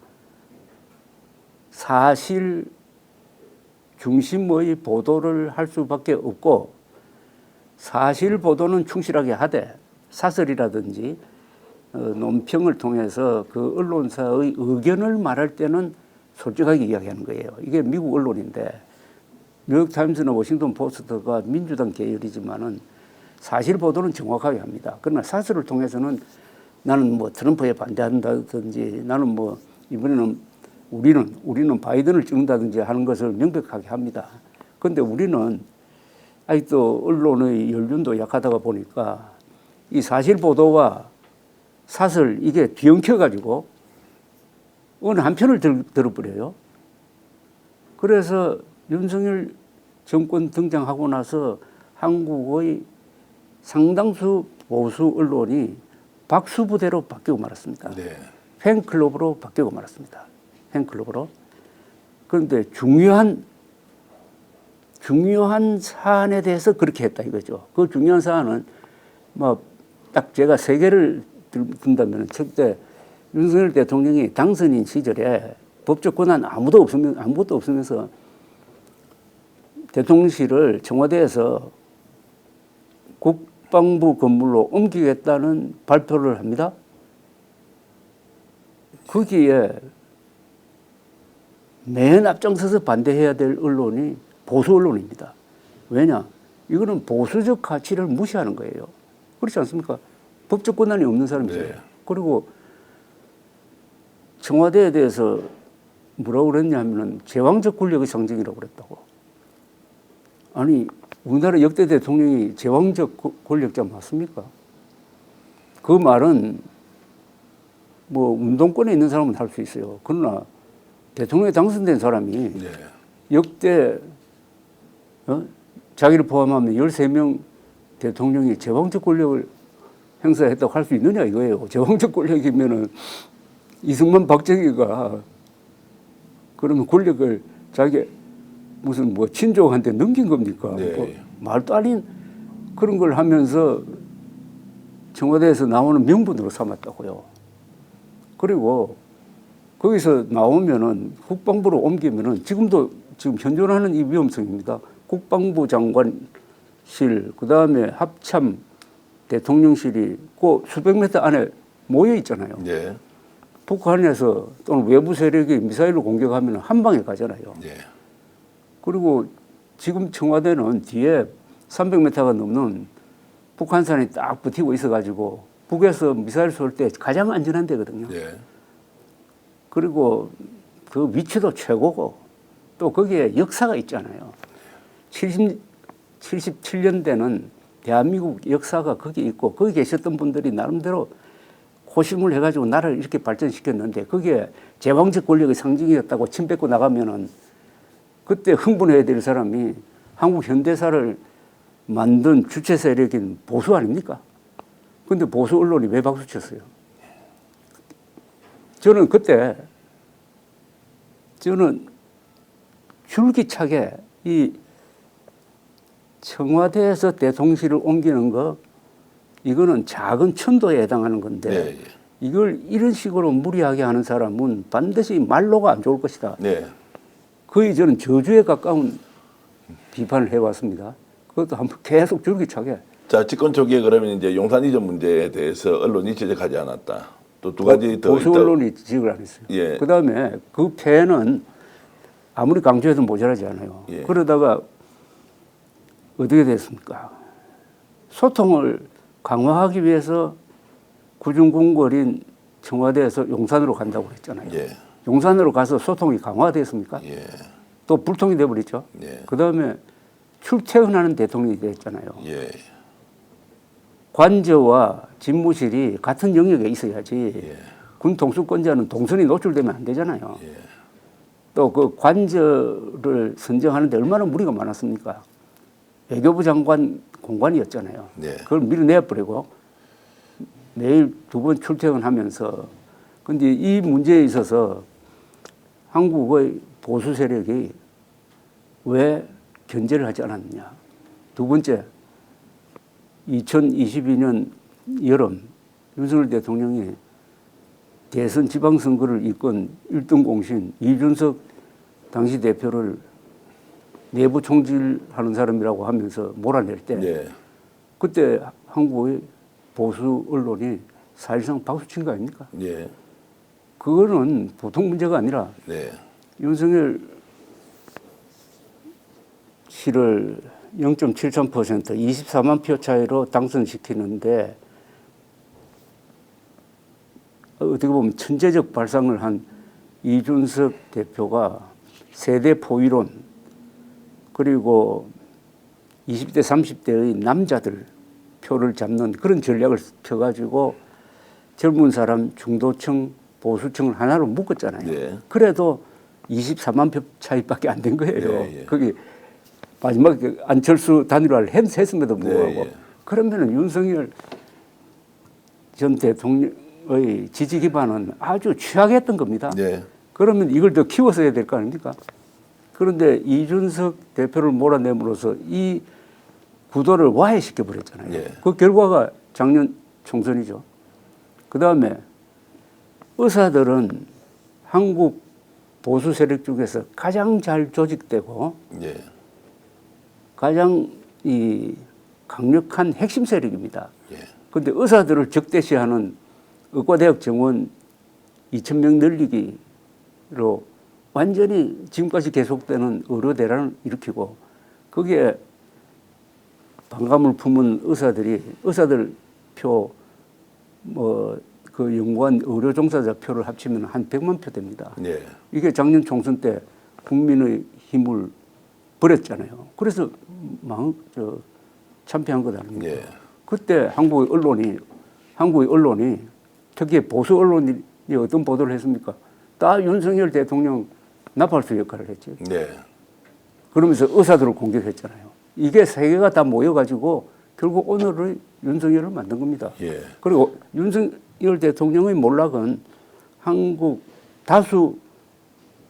Speaker 2: 사실 중심의 보도를 할 수밖에 없고 사실 보도는 충실하게 하되 사설이라든지 논평을 통해서 그 언론사의 의견을 말할 때는 솔직하게 이야기하는 거예요. 이게 미국 언론인데 뉴욕타임스나 워싱턴 포스트가 민주당 계열이지만은 사실 보도는 정확하게 합니다. 그러나 사설을 통해서는 나는 뭐 트럼프에 반대한다든지 나는 뭐 이번에는 우리는 바이든을 찍는다든지 하는 것을 명백하게 합니다. 그런데 우리는 아직도 언론의 연륜도 약하다가 보니까 이 사실 보도와 사설 이게 뒤엉켜 가지고 어느 한편을 들어버려요. 그래서 윤석열 정권 등장하고 나서 한국의 상당수 보수 언론이 박수부대로 바뀌고 말았습니다.
Speaker 1: 네.
Speaker 2: 팬클럽으로 바뀌고 말았습니다. 팬클럽으로. 그런데 중요한 사안에 대해서 그렇게 했다 이거죠. 그 중요한 사안은 뭐 딱 제가 세 개를 든다면 첫째 윤석열 대통령이 당선인 시절에 법적 권한 아무것도 없으면서 대통령실을 청와대에서 국방부 건물로 옮기겠다는 발표를 합니다. 거기에 맨 앞장서서 반대해야 될 언론이 보수 언론입니다. 왜냐? 이거는 보수적 가치를 무시하는 거예요. 그렇지 않습니까? 법적 권한이 없는 사람이죠.
Speaker 1: 네.
Speaker 2: 그리고 청와대에 대해서 뭐라고 그랬냐면은 제왕적 권력의 상징이라고 그랬다고. 아니, 우리나라 역대 대통령이 제왕적 권력자 맞습니까? 그 말은 뭐 운동권에 있는 사람은 할 수 있어요. 그러나 대통령에 당선된 사람이
Speaker 1: 네.
Speaker 2: 역대 자기를 포함하면 13명 대통령이 제왕적 권력을 행사했다고 할 수 있느냐 이거예요. 제왕적 권력이면은 이승만 박정희가 그러면 권력을 자기 무슨 뭐 친족한테 넘긴 겁니까?
Speaker 1: 네.
Speaker 2: 뭐 말도 아닌 그런 걸 하면서 청와대에서 나오는 명분으로 삼았다고요. 그리고 거기서 나오면은 국방부로 옮기면은 지금 현존하는 이 위험성입니다. 국방부 장관실, 그 다음에 합참 대통령실이 그 수백 미터 안에 모여 있잖아요.
Speaker 1: 네.
Speaker 2: 북한에서 또는 외부 세력이 미사일로 공격하면 한 방에 가잖아요.
Speaker 1: 네.
Speaker 2: 그리고 지금 청와대는 뒤에 300m가 넘는 북한산이 딱 버티고 있어가지고 북에서 미사일 쏠 때 가장 안전한 데거든요.
Speaker 1: 네.
Speaker 2: 그리고 그 위치도 최고고 또 거기에 역사가 있잖아요. 77년대는 대한민국 역사가 거기 있고 거기 계셨던 분들이 나름대로 고심을 해가지고 나라를 이렇게 발전시켰는데 그게 제왕적 권력의 상징이었다고 침 뱉고 나가면은 그때 흥분해야 될 사람이 한국 현대사를 만든 주체 세력인 보수 아닙니까? 근데 보수 언론이 왜 박수 쳤어요? 저는 그때 줄기차게 이 청와대에서 대통령실을 옮기는 거 이거는 작은 천도에 해당하는 건데
Speaker 1: 네.
Speaker 2: 이걸 이런 식으로 무리하게 하는 사람은 반드시 말로가 안 좋을 것이다.
Speaker 1: 네.
Speaker 2: 거의 저는 저주에 가까운 비판을 해왔습니다. 그것도 한번 계속 줄기차게.
Speaker 1: 자, 집권 초기에 그러면 이제 용산 이전 문제에 대해서 언론이 지적하지 않았다. 또 두 가지 더
Speaker 2: 보수 언론이 지적을 안 했어요.
Speaker 1: 예.
Speaker 2: 그다음에 그 폐해는 아무리 강조해도 모자라지 않아요.
Speaker 1: 예.
Speaker 2: 그러다가 어떻게 됐습니까? 소통을 강화하기 위해서 구중궁궐인 청와대에서 용산으로 간다고 그랬잖아요.
Speaker 1: 예.
Speaker 2: 용산으로 가서 소통이 강화됐습니까?
Speaker 1: 예.
Speaker 2: 또 불통이 돼버렸죠.
Speaker 1: 예.
Speaker 2: 그다음에 출퇴근하는 대통령이 됐잖아요.
Speaker 1: 예.
Speaker 2: 관저와 집무실이 같은 영역에 있어야지
Speaker 1: 예.
Speaker 2: 군 통수권자는 동선이 노출되면 안 되잖아요.
Speaker 1: 예.
Speaker 2: 또 그 관저를 선정하는데 얼마나 무리가 많았습니까? 외교부 장관 공관이었잖아요.
Speaker 1: 네.
Speaker 2: 그걸 밀어내버리고 매일 2번 출퇴근하면서 근데 이 문제에 있어서 한국의 보수 세력이 왜 견제를 하지 않았느냐. 두 번째, 2022년 여름 윤석열 대통령이 대선 지방선거를 이끈 1등 공신 이준석 당시 대표를 내부 총질하는 사람이라고 하면서 몰아낼 때
Speaker 1: 네.
Speaker 2: 그때 한국의 보수 언론이 사실상 박수친 거 아닙니까?
Speaker 1: 예.
Speaker 2: 그거는 보통 문제가 아니라
Speaker 1: 네.
Speaker 2: 윤석열 씨를 0.73% 24만 표 차이로 당선시키는데 어떻게 보면 천재적 발상을 한 이준석 대표가 세대 포위론 그리고 20대 30대의 남자들 표를 잡는 그런 전략을 펴가지고 젊은 사람 중도층 보수층을 하나로 묶었잖아요.
Speaker 1: 네.
Speaker 2: 그래도 24만 표 차이밖에 안 된 거예요.
Speaker 1: 예, 예.
Speaker 2: 거기 마지막에 안철수 단일화를 했음에도 불구하고
Speaker 1: 예, 예.
Speaker 2: 그러면은 윤석열 전 대통령의 지지 기반은 아주 취약했던 겁니다.
Speaker 1: 네.
Speaker 2: 그러면 이걸 더 키워서 해야 될 거 아닙니까? 그런데 이준석 대표를 몰아내므로써 이 구도를 와해시켜 버렸잖아요.
Speaker 1: 예.
Speaker 2: 그 결과가 작년 총선이죠. 그 다음에 의사들은 한국 보수 세력 중에서 가장 잘 조직되고
Speaker 1: 예.
Speaker 2: 가장 이 강력한 핵심 세력입니다.
Speaker 1: 예.
Speaker 2: 그런데 의사들을 적대시하는 의과대학 정원 2,000명 늘리기로 완전히 지금까지 계속되는 의료 대란을 일으키고 거기에 반감을 품은 의사들 표 그 연구원 의료 종사자 표를 합치면 한 100만 표 됩니다.
Speaker 1: 네.
Speaker 2: 이게 작년 총선 때 국민의 힘을 버렸잖아요. 그래서 참패한 것 아닙니까?
Speaker 1: 예.
Speaker 2: 그때 한국의 언론이 특히 보수 언론이 어떤 보도를 했습니까? 다 윤석열 대통령 나팔수 역할을 했지.
Speaker 1: 네.
Speaker 2: 그러면서 의사들을 공격했잖아요. 이게 세 개가 다 모여가지고 결국 오늘의 윤석열을 만든 겁니다.
Speaker 1: 예.
Speaker 2: 그리고 윤석열 대통령의 몰락은 한국 다수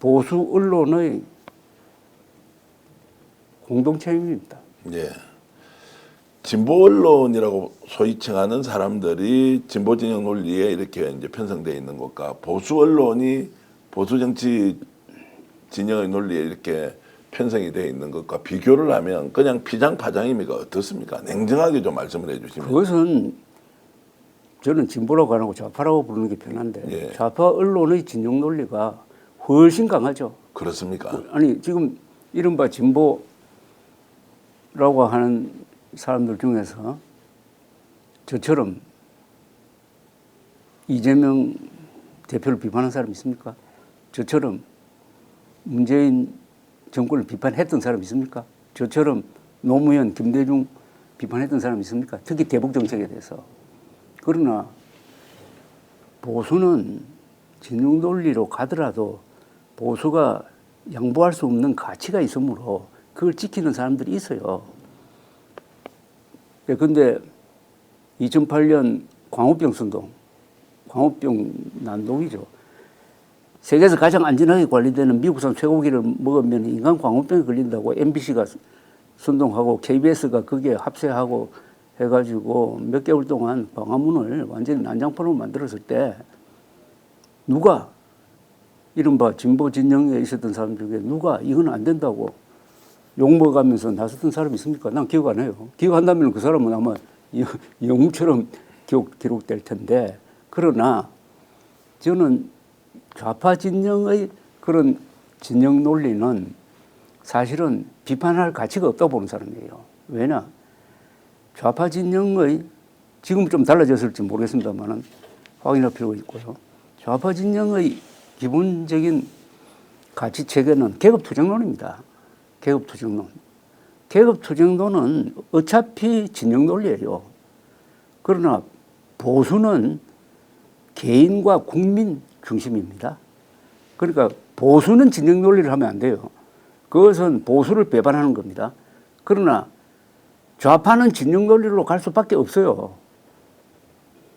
Speaker 2: 보수 언론의 공동체입니다.
Speaker 1: 예. 진보 언론이라고 소위 칭하는 사람들이 진보 진영 논리에 이렇게 이제 편성되어 있는 것과 보수 언론이 보수 정치 진영의 논리에 이렇게 편성이 되어 있는 것과 비교를 하면 그냥 피장파장입니까? 어떻습니까? 냉정하게 좀 말씀을 해주시면.
Speaker 2: 그것은 저는 진보라고 안 하고 좌파라고 부르는 게 편한데
Speaker 1: 예.
Speaker 2: 좌파 언론의 진영 논리가 훨씬 강하죠.
Speaker 1: 그렇습니까?
Speaker 2: 아니 지금 이른바 진보라고 하는 사람들 중에서 저처럼 이재명 대표를 비판한 사람 있습니까? 저처럼 문재인 정권을 비판했던 사람 있습니까? 저처럼 노무현, 김대중 비판했던 사람 있습니까? 특히 대북 정책에 대해서. 그러나 보수는 진영 논리로 가더라도 보수가 양보할 수 없는 가치가 있으므로 그걸 지키는 사람들이 있어요. 그런데 2008년 광우병 선동, 광우병 난동이죠. 세계에서 가장 안전하게 관리되는 미국산 쇠고기를 먹으면 인간 광우병에 걸린다고 MBC가 선동하고 KBS가 거기에 합세하고 해가지고 몇 개월 동안 광화문을 완전히 난장판으로 만들었을 때 누가 이른바 진보 진영에 있었던 사람 중에 누가 이건 안 된다고 욕먹으면서 나섰던 사람이 있습니까? 난 기억 안 해요. 기억한다면 그 사람은 아마 영웅처럼 기록될 텐데 그러나 저는 좌파 진영의 그런 진영 논리는 사실은 비판할 가치가 없다고 보는 사람이에요. 왜냐? 좌파 진영의 지금 좀 달라졌을지 모르겠습니다만 확인할 필요가 있고요. 좌파 진영의 기본적인 가치 체계는 계급투쟁론입니다. 계급투쟁론. 계급투쟁론은 어차피 진영 논리예요. 그러나 보수는 개인과 국민 중심입니다. 그러니까 보수는 진영 논리를 하면 안 돼요. 그것은 보수를 배반하는 겁니다. 그러나 좌파는 진영 논리로 갈 수밖에 없어요.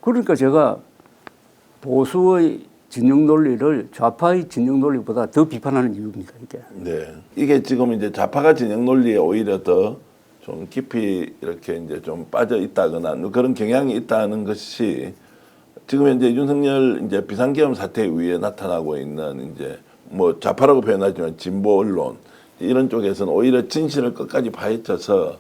Speaker 2: 그러니까 제가 보수의 진영 논리를 좌파의 진영 논리보다 더 비판하는 이유입니다. 이게.
Speaker 1: 네. 이게 지금 이제 좌파가 진영 논리에 오히려 더 좀 깊이 이렇게 이제 좀 빠져 있다거나 그런 경향이 있다는 것이 지금 현재 윤석열 이제 비상계엄 사태 위에 나타나고 있는 이제 뭐 좌파라고 표현하지만 진보 언론 이런 쪽에서는 오히려 진실을 끝까지 파헤쳐서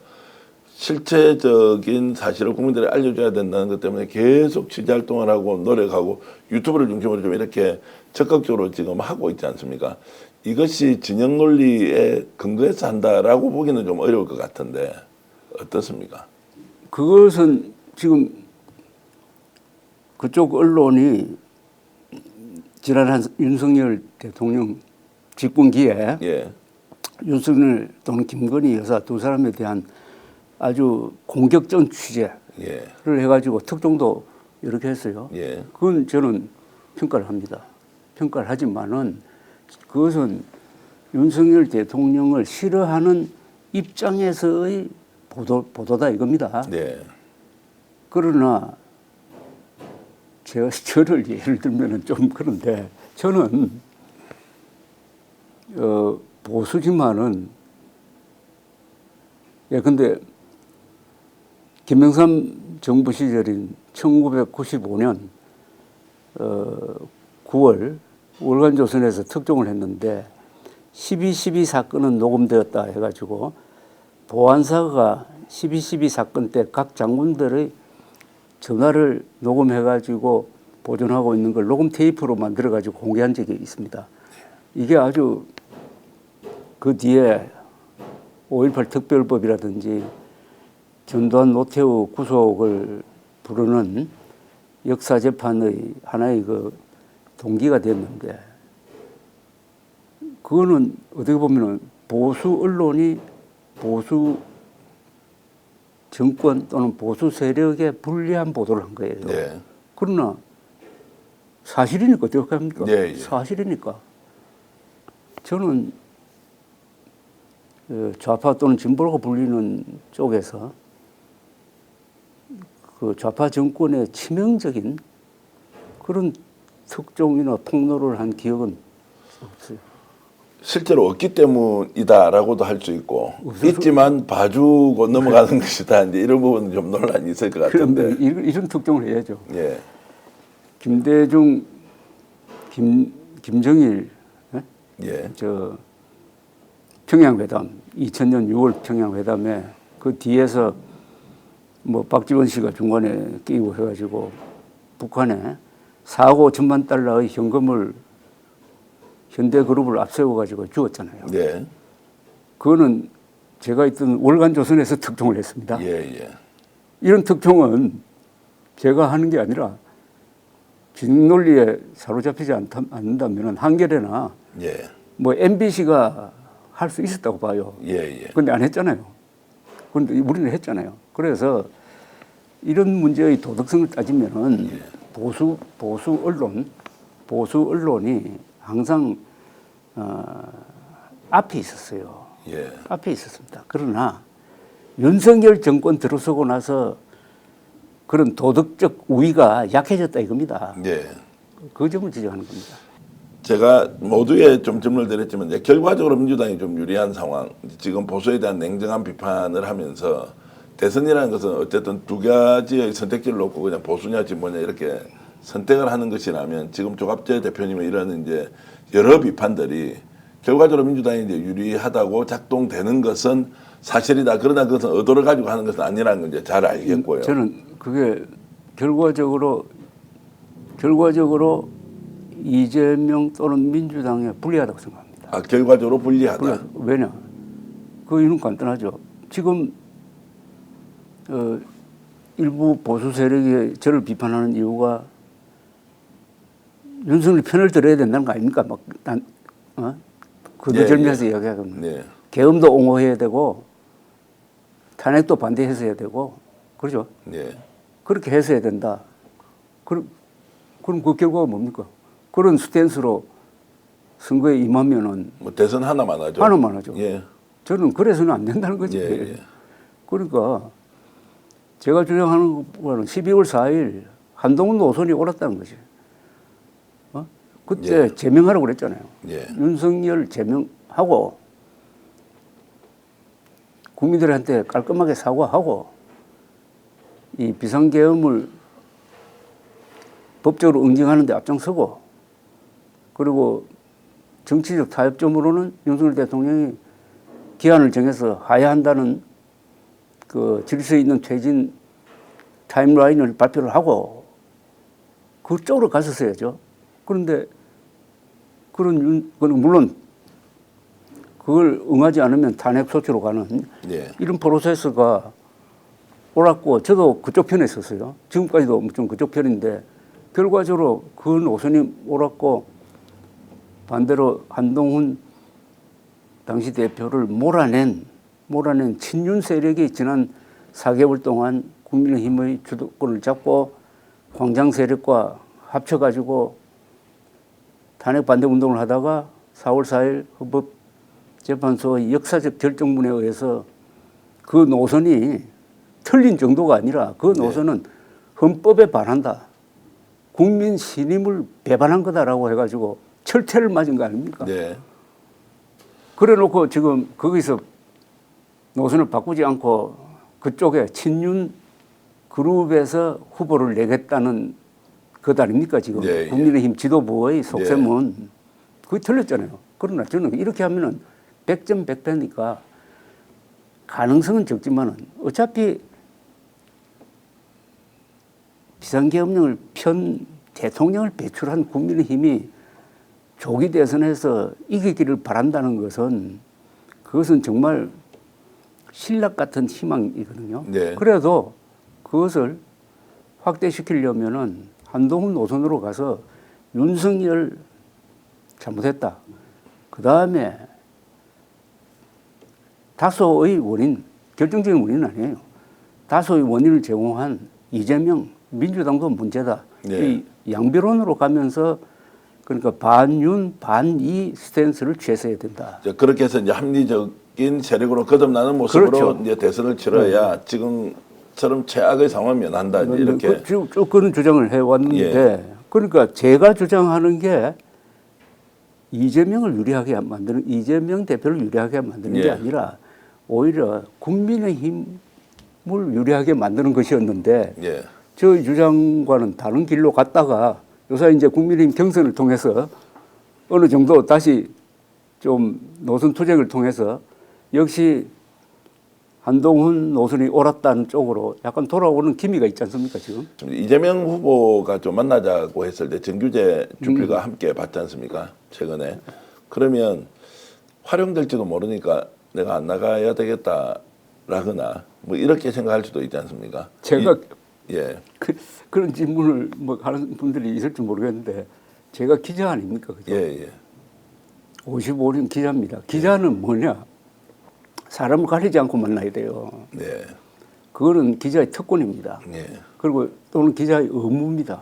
Speaker 1: 실체적인 사실을 국민들에 알려줘야 된다는 것 때문에 계속 취재 활동을 하고 노력하고 유튜브를 중심으로 좀 이렇게 적극적으로 지금 하고 있지 않습니까? 이것이 진영 논리에 근거해서 한다라고 보기는 좀 어려울 것 같은데 어떻습니까?
Speaker 2: 그것은 지금 그쪽 언론이 지난 윤석열 대통령 집권기에
Speaker 1: 예.
Speaker 2: 윤석열 또는 김건희 여사 두 사람에 대한 아주 공격적 취재를
Speaker 1: 예.
Speaker 2: 해가지고 특종도 이렇게 했어요.
Speaker 1: 예.
Speaker 2: 그건 저는 평가를 합니다. 평가를 하지만은 그것은 윤석열 대통령을 싫어하는 입장에서의 보도다 이겁니다.
Speaker 1: 네.
Speaker 2: 그러나 제가 저를 예를 들면은 좀 그런데 저는 보수지만은 예 근데 김영삼 정부 시절인 1995년 9월 월간조선에서 특종을 했는데 12.12 사건은 녹음되었다 해가지고 보안사가 12.12 사건 때 각 장군들의 전화를 녹음해가지고 보존하고 있는 걸 녹음 테이프로 만들어가지고 공개한 적이 있습니다. 이게 아주 그 뒤에 5.18 특별법이라든지 전두환 노태우 구속을 부르는 역사재판의 하나의 그 동기가 됐는데 그거는 어떻게 보면 보수 언론이 보수 정권 또는 보수 세력에 불리한 보도를 한 거예요.
Speaker 1: 네.
Speaker 2: 그러나 사실이니까 어떻게 합니까?
Speaker 1: 예, 예.
Speaker 2: 사실이니까. 저는 좌파 또는 진보라고 불리는 쪽에서 그 좌파 정권의 치명적인 그런 특종이나 폭로를 한 기억은 없어요.
Speaker 1: 실제로 없기 때문이다라고도 할 수 있고 있지만 봐주고 넘어가는 것이다. 이제 이런 부분은 좀 논란이 있을 것 같은데.
Speaker 2: 그런데 이런 특종을 해야죠.
Speaker 1: 예.
Speaker 2: 김대중, 김정일,
Speaker 1: 예.
Speaker 2: 저 평양회담 2000년 6월 평양회담에 그 뒤에서 뭐 박지원 씨가 중간에 끼고 해가지고 북한에 4억 5천만 달러의 현금을 현대그룹을 앞세워가지고 주었잖아요.
Speaker 1: 예.
Speaker 2: 그거는 제가 있던 월간조선에서 특종을 했습니다.
Speaker 1: 예. 예.
Speaker 2: 이런 특종은 제가 하는 게 아니라 진영 논리에 사로잡히지 않는다면 한겨레나
Speaker 1: 예.
Speaker 2: 뭐 MBC가 할 수 있었다고 봐요.
Speaker 1: 예. 예.
Speaker 2: 그런데 안 했잖아요. 그런데 우리는 했잖아요. 그래서 이런 문제의 도덕성을 따지면은 보수 언론이 항상 앞에 있었어요.
Speaker 1: 예.
Speaker 2: 앞에 있었습니다. 그러나 윤석열 정권 들어서고 나서 그런 도덕적 우위가 약해졌다 이겁니다.
Speaker 1: 예.
Speaker 2: 그 점을 지적하는 겁니다.
Speaker 1: 제가 모두에 좀 질문을 드렸지만 이제 결과적으로 민주당이 좀 유리한 상황. 지금 보수에 대한 냉정한 비판을 하면서 대선이라는 것은 어쨌든 두 가지의 선택지를 놓고 그냥 보수냐 진보냐 이렇게 선택을 하는 것이라면 지금 조갑재 대표님의 이런 이제 여러 비판들이 결과적으로 민주당이 이제 유리하다고 작동되는 것은 사실이다. 그러나 그것은 의도를 가지고 하는 것은 아니라는 걸 이제 잘 알겠고요.
Speaker 2: 저는 그게 결과적으로 이재명 또는 민주당에 불리하다고 생각합니다.
Speaker 1: 아, 결과적으로 불리하다.
Speaker 2: 왜냐? 그 이유는 간단하죠. 지금 일부 보수 세력이 저를 비판하는 이유가 윤석열 편을 들어야 된다는 거 아닙니까? 거두절미해서 이야기하거든요.
Speaker 1: 네.
Speaker 2: 계엄도 옹호해야 되고 탄핵도 반대해서 해야 되고 그렇죠.
Speaker 1: 네.
Speaker 2: 그렇게 했어야 된다. 그럼 그 결과가 뭡니까? 그런 스탠스로 선거에 임하면은
Speaker 1: 뭐 대선 하나만 하죠.
Speaker 2: 하나만 하죠.
Speaker 1: 예.
Speaker 2: 저는 그래서는 안 된다는 거지.
Speaker 1: 예, 예.
Speaker 2: 그러니까 제가 주장하는 거는 12월 4일 한동훈 노선이 옳았다는 거지. 그때
Speaker 1: 예.
Speaker 2: 제명하라고 그랬잖아요.
Speaker 1: 예.
Speaker 2: 윤석열 제명하고 국민들한테 깔끔하게 사과하고 이 비상계엄을 법적으로 응징하는 데 앞장서고 그리고 정치적 타협점으로는 윤석열 대통령이 기한을 정해서 하야한다는 그 질서에 있는 퇴진 타임라인을 발표를 하고 그쪽으로 갔었어야죠. 그런데 그건 물론 그걸 응하지 않으면 탄핵 소추로 가는
Speaker 1: 예.
Speaker 2: 이런 프로세스가 옳았고 저도 그쪽 편에 있었어요. 지금까지도 좀 그쪽 편인데 결과적으로 그 노선이 옳았고 반대로 한동훈 당시 대표를 몰아낸 친윤 세력이 지난 4개월 동안 국민의힘의 주도권을 잡고 광장 세력과 합쳐가지고 탄핵 반대 운동을 하다가 4월 4일 헌법재판소의 역사적 결정문에 의해서 그 노선이 틀린 정도가 아니라 그 노선은 헌법에 반한다. 국민 신임을 배반한 거다라고 해가지고 철퇴를 맞은 거 아닙니까?
Speaker 1: 네.
Speaker 2: 그래 놓고 지금 거기서 노선을 바꾸지 않고 그쪽에 친윤 그룹에서 후보를 내겠다는 것 아닙니까 지금
Speaker 1: 예, 예.
Speaker 2: 국민의힘 지도부의 속셈은 그게 틀렸잖아요. 그러나 저는 이렇게 하면은 100점 100패니까 가능성은 적지만은 어차피 비상계엄령을 편 대통령을 배출한 국민의힘이 조기 대선에서 이기기를 바란다는 것은 그것은 정말 신락 같은 희망이거든요.
Speaker 1: 네.
Speaker 2: 그래도 그것을 확대시키려면은 한동훈 노선으로 가서 윤석열 잘못했다. 그 다음에 다소의 원인, 결정적인 원인은 아니에요. 다소의 원인을 제공한 이재명, 민주당도 문제다.
Speaker 1: 네.
Speaker 2: 이 양비론으로 가면서 그러니까 반윤, 반이 스탠스를 취했어야 된다.
Speaker 1: 그렇게 해서 이제 합리적인 세력으로 거듭나는 모습으로
Speaker 2: 그렇죠.
Speaker 1: 이제 대선을 치러야 지금처럼 최악의 상황을 면한다. 이렇게.
Speaker 2: 쭉 그런 주장을 해왔는데 그러니까 제가 주장하는 게 이재명을 유리하게 만드는 이재명 대표를 유리하게 만드는 게 아니라 오히려 국민의힘을 유리하게 만드는 것이었는데
Speaker 1: 예.
Speaker 2: 저희 주장과는 다른 길로 갔다가 요새 이제 국민의힘 경선을 통해서 어느 정도 다시 좀 노선 투쟁을 통해서 역시 한동훈 노선이 옳았다는 쪽으로 약간 돌아오는 기미가 있지 않습니까 지금?
Speaker 1: 이재명 후보가 좀 만나자고 했을 때 정규재 주필과 함께 봤지 않습니까? 최근에. 그러면 활용될지도 모르니까 내가 안 나가야 되겠다라거나 뭐 이렇게 생각할 수도 있지 않습니까?
Speaker 2: 제가
Speaker 1: 예.
Speaker 2: 그런 질문을 뭐 하는 분들이 있을지 모르겠는데 제가 기자 아닙니까? 그죠?
Speaker 1: 예, 예.
Speaker 2: 55년 기자입니다. 기자는 뭐냐? 사람을 가리지 않고 만나야 돼요.
Speaker 1: 네.
Speaker 2: 그거는 기자의 특권입니다.
Speaker 1: 예.
Speaker 2: 그리고 또는 기자의 의무입니다.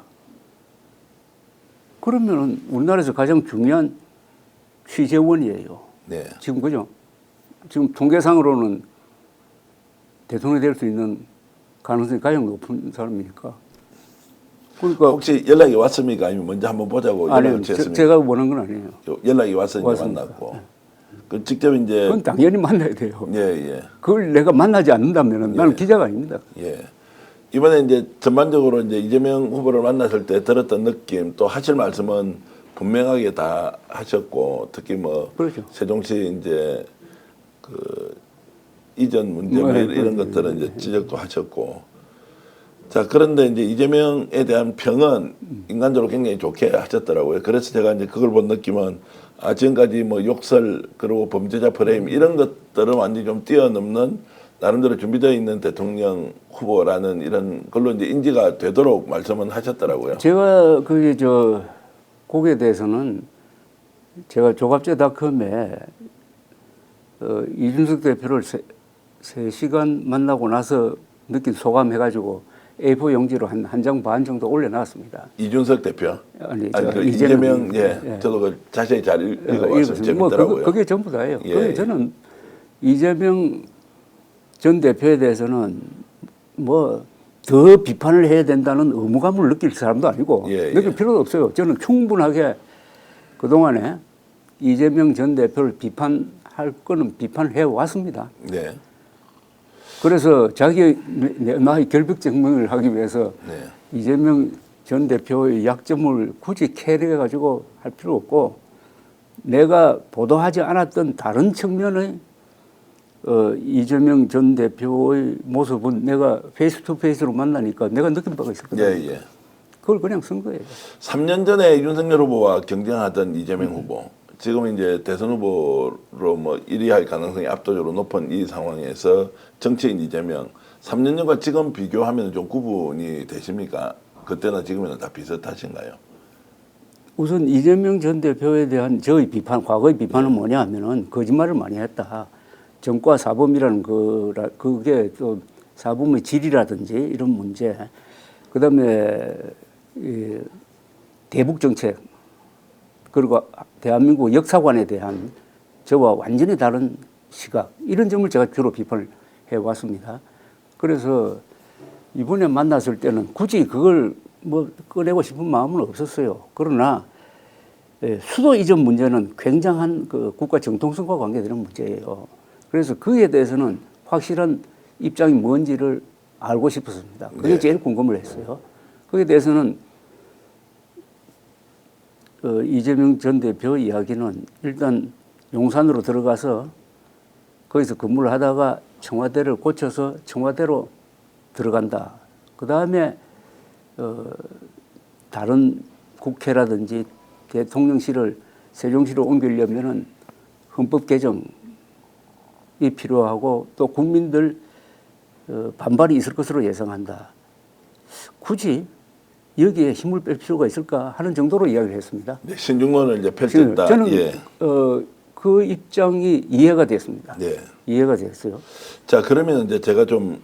Speaker 2: 그러면은 우리나라에서 가장 중요한 취재원이에요.
Speaker 1: 네.
Speaker 2: 지금 그죠? 지금 통계상으로는 대통령이 될 수 있는 가능성이 가장 높은 사람이니까. 그러니까
Speaker 1: 혹시 연락이 왔습니까? 아니면 먼저 한번 보자고
Speaker 2: 아니요,
Speaker 1: 연락을 주셨습니까?
Speaker 2: 제가 원한 건 아니에요.
Speaker 1: 연락이 와서 이제
Speaker 2: 왔습니다.
Speaker 1: 만났고. 그 직접 이제
Speaker 2: 그건 당연히 만나야 돼요.
Speaker 1: 예, 예.
Speaker 2: 그걸 내가 만나지 않는다면은 나는
Speaker 1: 예.
Speaker 2: 기자가 아닙니다.
Speaker 1: 예. 이번에 이제 전반적으로 이제 이재명 후보를 만났을 때 들었던 느낌 또 하실 말씀은 분명하게 다 하셨고 특히 뭐
Speaker 2: 그렇죠.
Speaker 1: 세종시 이제 그 이전 문제 뭐 이런 것들은 이제 지적도 하셨고 자 그런데 이제 이재명에 대한 평은 인간적으로 굉장히 좋게 하셨더라고요. 그래서 제가 이제 그걸 본 느낌은 아 지금까지 뭐 욕설 그리고 범죄자 프레임 이런 것들은 완전히 좀 뛰어넘는 나름대로 준비되어 있는 대통령 후보라는 이런 걸로 이제 인지가 되도록 말씀은 하셨더라고요.
Speaker 2: 제가 그게 거기에 대해서는 제가 조갑제닷컴에 이준석 대표를 3시간 만나고 나서 느낀 소감 해가지고 A4 용지로 한 장 반 정도 올려놨습니다.
Speaker 1: 이준석 대표.
Speaker 2: 아니,
Speaker 1: 그 이재명 저도 그 자세히 잘 읽어봤어요. 재밌더라고요.
Speaker 2: 그게 전부 다예요.
Speaker 1: 예.
Speaker 2: 그래서 저는 이재명 전 대표에 대해서는 뭐 더 비판을 해야 된다는 의무감을 느낄 사람도 아니고 느낄 필요도 없어요. 저는 충분하게 그동안에 이재명 전 대표를 비판할 거는 비판해 왔습니다.
Speaker 1: 네.
Speaker 2: 그래서 나의 결벽 증명을 하기 위해서 이재명 전 대표의 약점을 굳이 캐리해 가지고 할 필요 없고 내가 보도하지 않았던 다른 측면의 이재명 전 대표의 모습은 내가 페이스 투 페이스로 만나니까 내가 느낀 바가 있었거든요. 그걸 그냥 쓴 거예요.
Speaker 1: 3년 전에 윤석열 후보와 경쟁하던 이재명 후보, 지금 이제 대선 후보로 뭐 1위 할 가능성이 압도적으로 높은 이 상황에서 정치인 이재명, 3년 전과 지금 비교하면 좀 구분이 되십니까? 그때나 지금이나 다 비슷하신가요?
Speaker 2: 우선 이재명 전 대표에 대한 저의 비판, 과거의 비판은 뭐냐 하면은 거짓말을 많이 했다. 정과 사범이라는 그게 또 사범의 질이라든지 이런 문제, 그다음에 대북 정책, 그리고 대한민국 역사관에 대한 저와 완전히 다른 시각, 이런 점을 제가 주로 비판을 해왔습니다. 그래서 이번에 만났을 때는 굳이 그걸 뭐 꺼내고 싶은 마음은 없었어요. 그러나 수도 이전 문제는 굉장한 그 국가 정통성과 관계되는 문제예요. 그래서 그에 대해서는 확실한 입장이 뭔지를 알고 싶었습니다. 그게 제일 궁금을 했어요. 거기에 대해서는 이재명 전 대표 이야기는 일단 용산으로 들어가서 거기서 근무를 하다가 청와대를 고쳐서 청와대로 들어간다. 그 다음에 다른 국회라든지 대통령실을 세종시로 옮기려면은 헌법 개정이 필요하고 또 국민들 반발이 있을 것으로 예상한다. 굳이 여기에 힘을 뺄 필요가 있을까 하는 정도로 이야기를 했습니다.
Speaker 1: 네, 신중론을 이제 펼쳤다.
Speaker 2: 저는 그 입장이 이해가 됐습니다. 이해가 됐어요.
Speaker 1: 자, 그러면 이제 제가 좀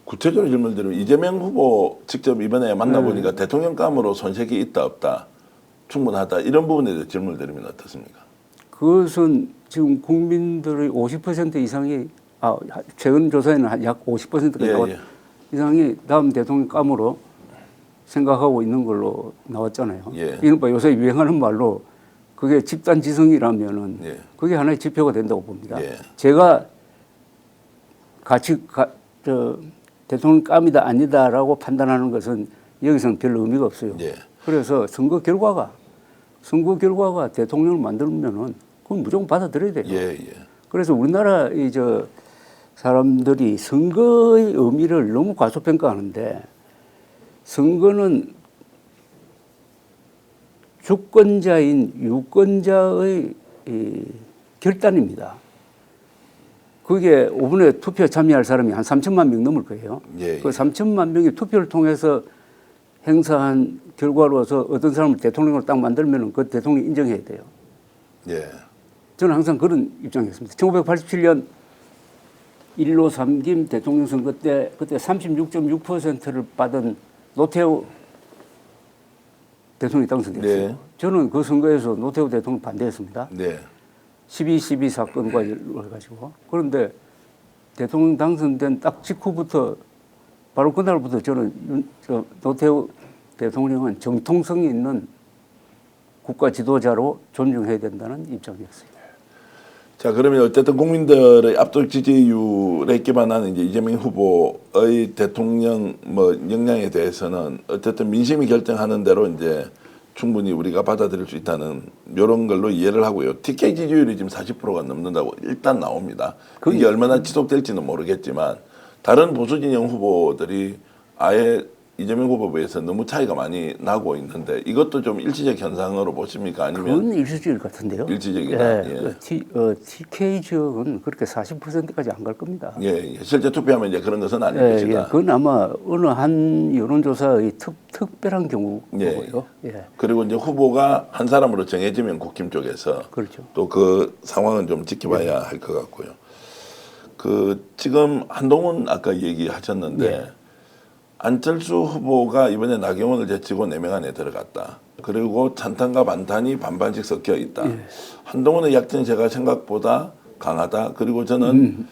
Speaker 1: 구체적으로 질문을 드리면 이재명 후보 직접 이번에 만나보니까 대통령감으로 손색이 있다 없다, 충분하다, 이런 부분에 대해서 질문을 드리면 어떻습니까?
Speaker 2: 그것은 지금 국민들의 50% 이상이 최근 조사에는 약 50%가 이상이 다음 대통령감으로 생각하고 있는 걸로 나왔잖아요. 이른바 요새 유행하는 말로 그게 집단지성이라면은 그게 하나의 지표가 된다고 봅니다. 제가 대통령감이다 아니다라고 판단하는 것은 여기서는 별 의미가 없어요. 그래서 선거 결과가 대통령을 만들면은 그건 무조건 받아들여야 돼요. 그래서 우리나라 사람들이 선거의 의미를 너무 과소평가하는데, 선거는 주권자인 유권자의 결단입니다. 그게 이번에 투표에 참여할 사람이 한 3천만 명 넘을 거예요. 그 3천만 명이 투표를 통해서 행사한 결과로서 어떤 사람을 대통령으로 딱 만들면 그 대통령이 인정해야 돼요. 저는 항상 그런 입장이었습니다. 1987년 1로 3김 대통령 선거 때 그때 36.6%를 받은 노태우 대통령이 당선됐어요. 저는 그 선거에서 노태우 대통령 반대했습니다. 12.12 사건과 관련해가지고. 그런데 대통령 당선된 딱 직후부터 바로 그날부터 저는 노태우 대통령은 정통성이 있는 국가 지도자로 존중해야 된다는 입장이었어요.
Speaker 1: 자, 그러면 어쨌든 국민들의 압도적 지지율에 기반한 이제 이재명 후보의 대통령 역량에 대해서는 어쨌든 민심이 결정하는 대로 이제 충분히 우리가 받아들일 수 있다는 이런 걸로 이해를 하고요. TK 지지율이 지금 40%가 넘는다고 일단 나옵니다. 이게 얼마나 지속될지는 모르겠지만 다른 보수 진영 후보들이 아예 이재명 후보에 비해서 너무 차이가 많이 나고 있는데 이것도 좀 일시적 현상으로 보십니까? 아니면
Speaker 2: 그건 일시적일 것 같은데요.
Speaker 1: 일시적이다.
Speaker 2: TK 지역은 그렇게 40%까지 안 갈 겁니다.
Speaker 1: 실제 투표하면 이제 그런 것은 아닐 것이다.
Speaker 2: 그건 아마 어느 한 여론조사의 특별한 경우고요.
Speaker 1: 그리고 이제 후보가 한 사람으로 정해지면 국힘 쪽에서 또 그 상황은 좀 지켜봐야 할 것 같고요. 지금 한동훈 아까 얘기하셨는데. 안철수 후보가 이번에 나경원을 제치고 4명 안에 들어갔다. 그리고 찬탄과 반탄이 반반씩 섞여 있다. 한동훈의 약진이 제가 생각보다 강하다. 그리고 저는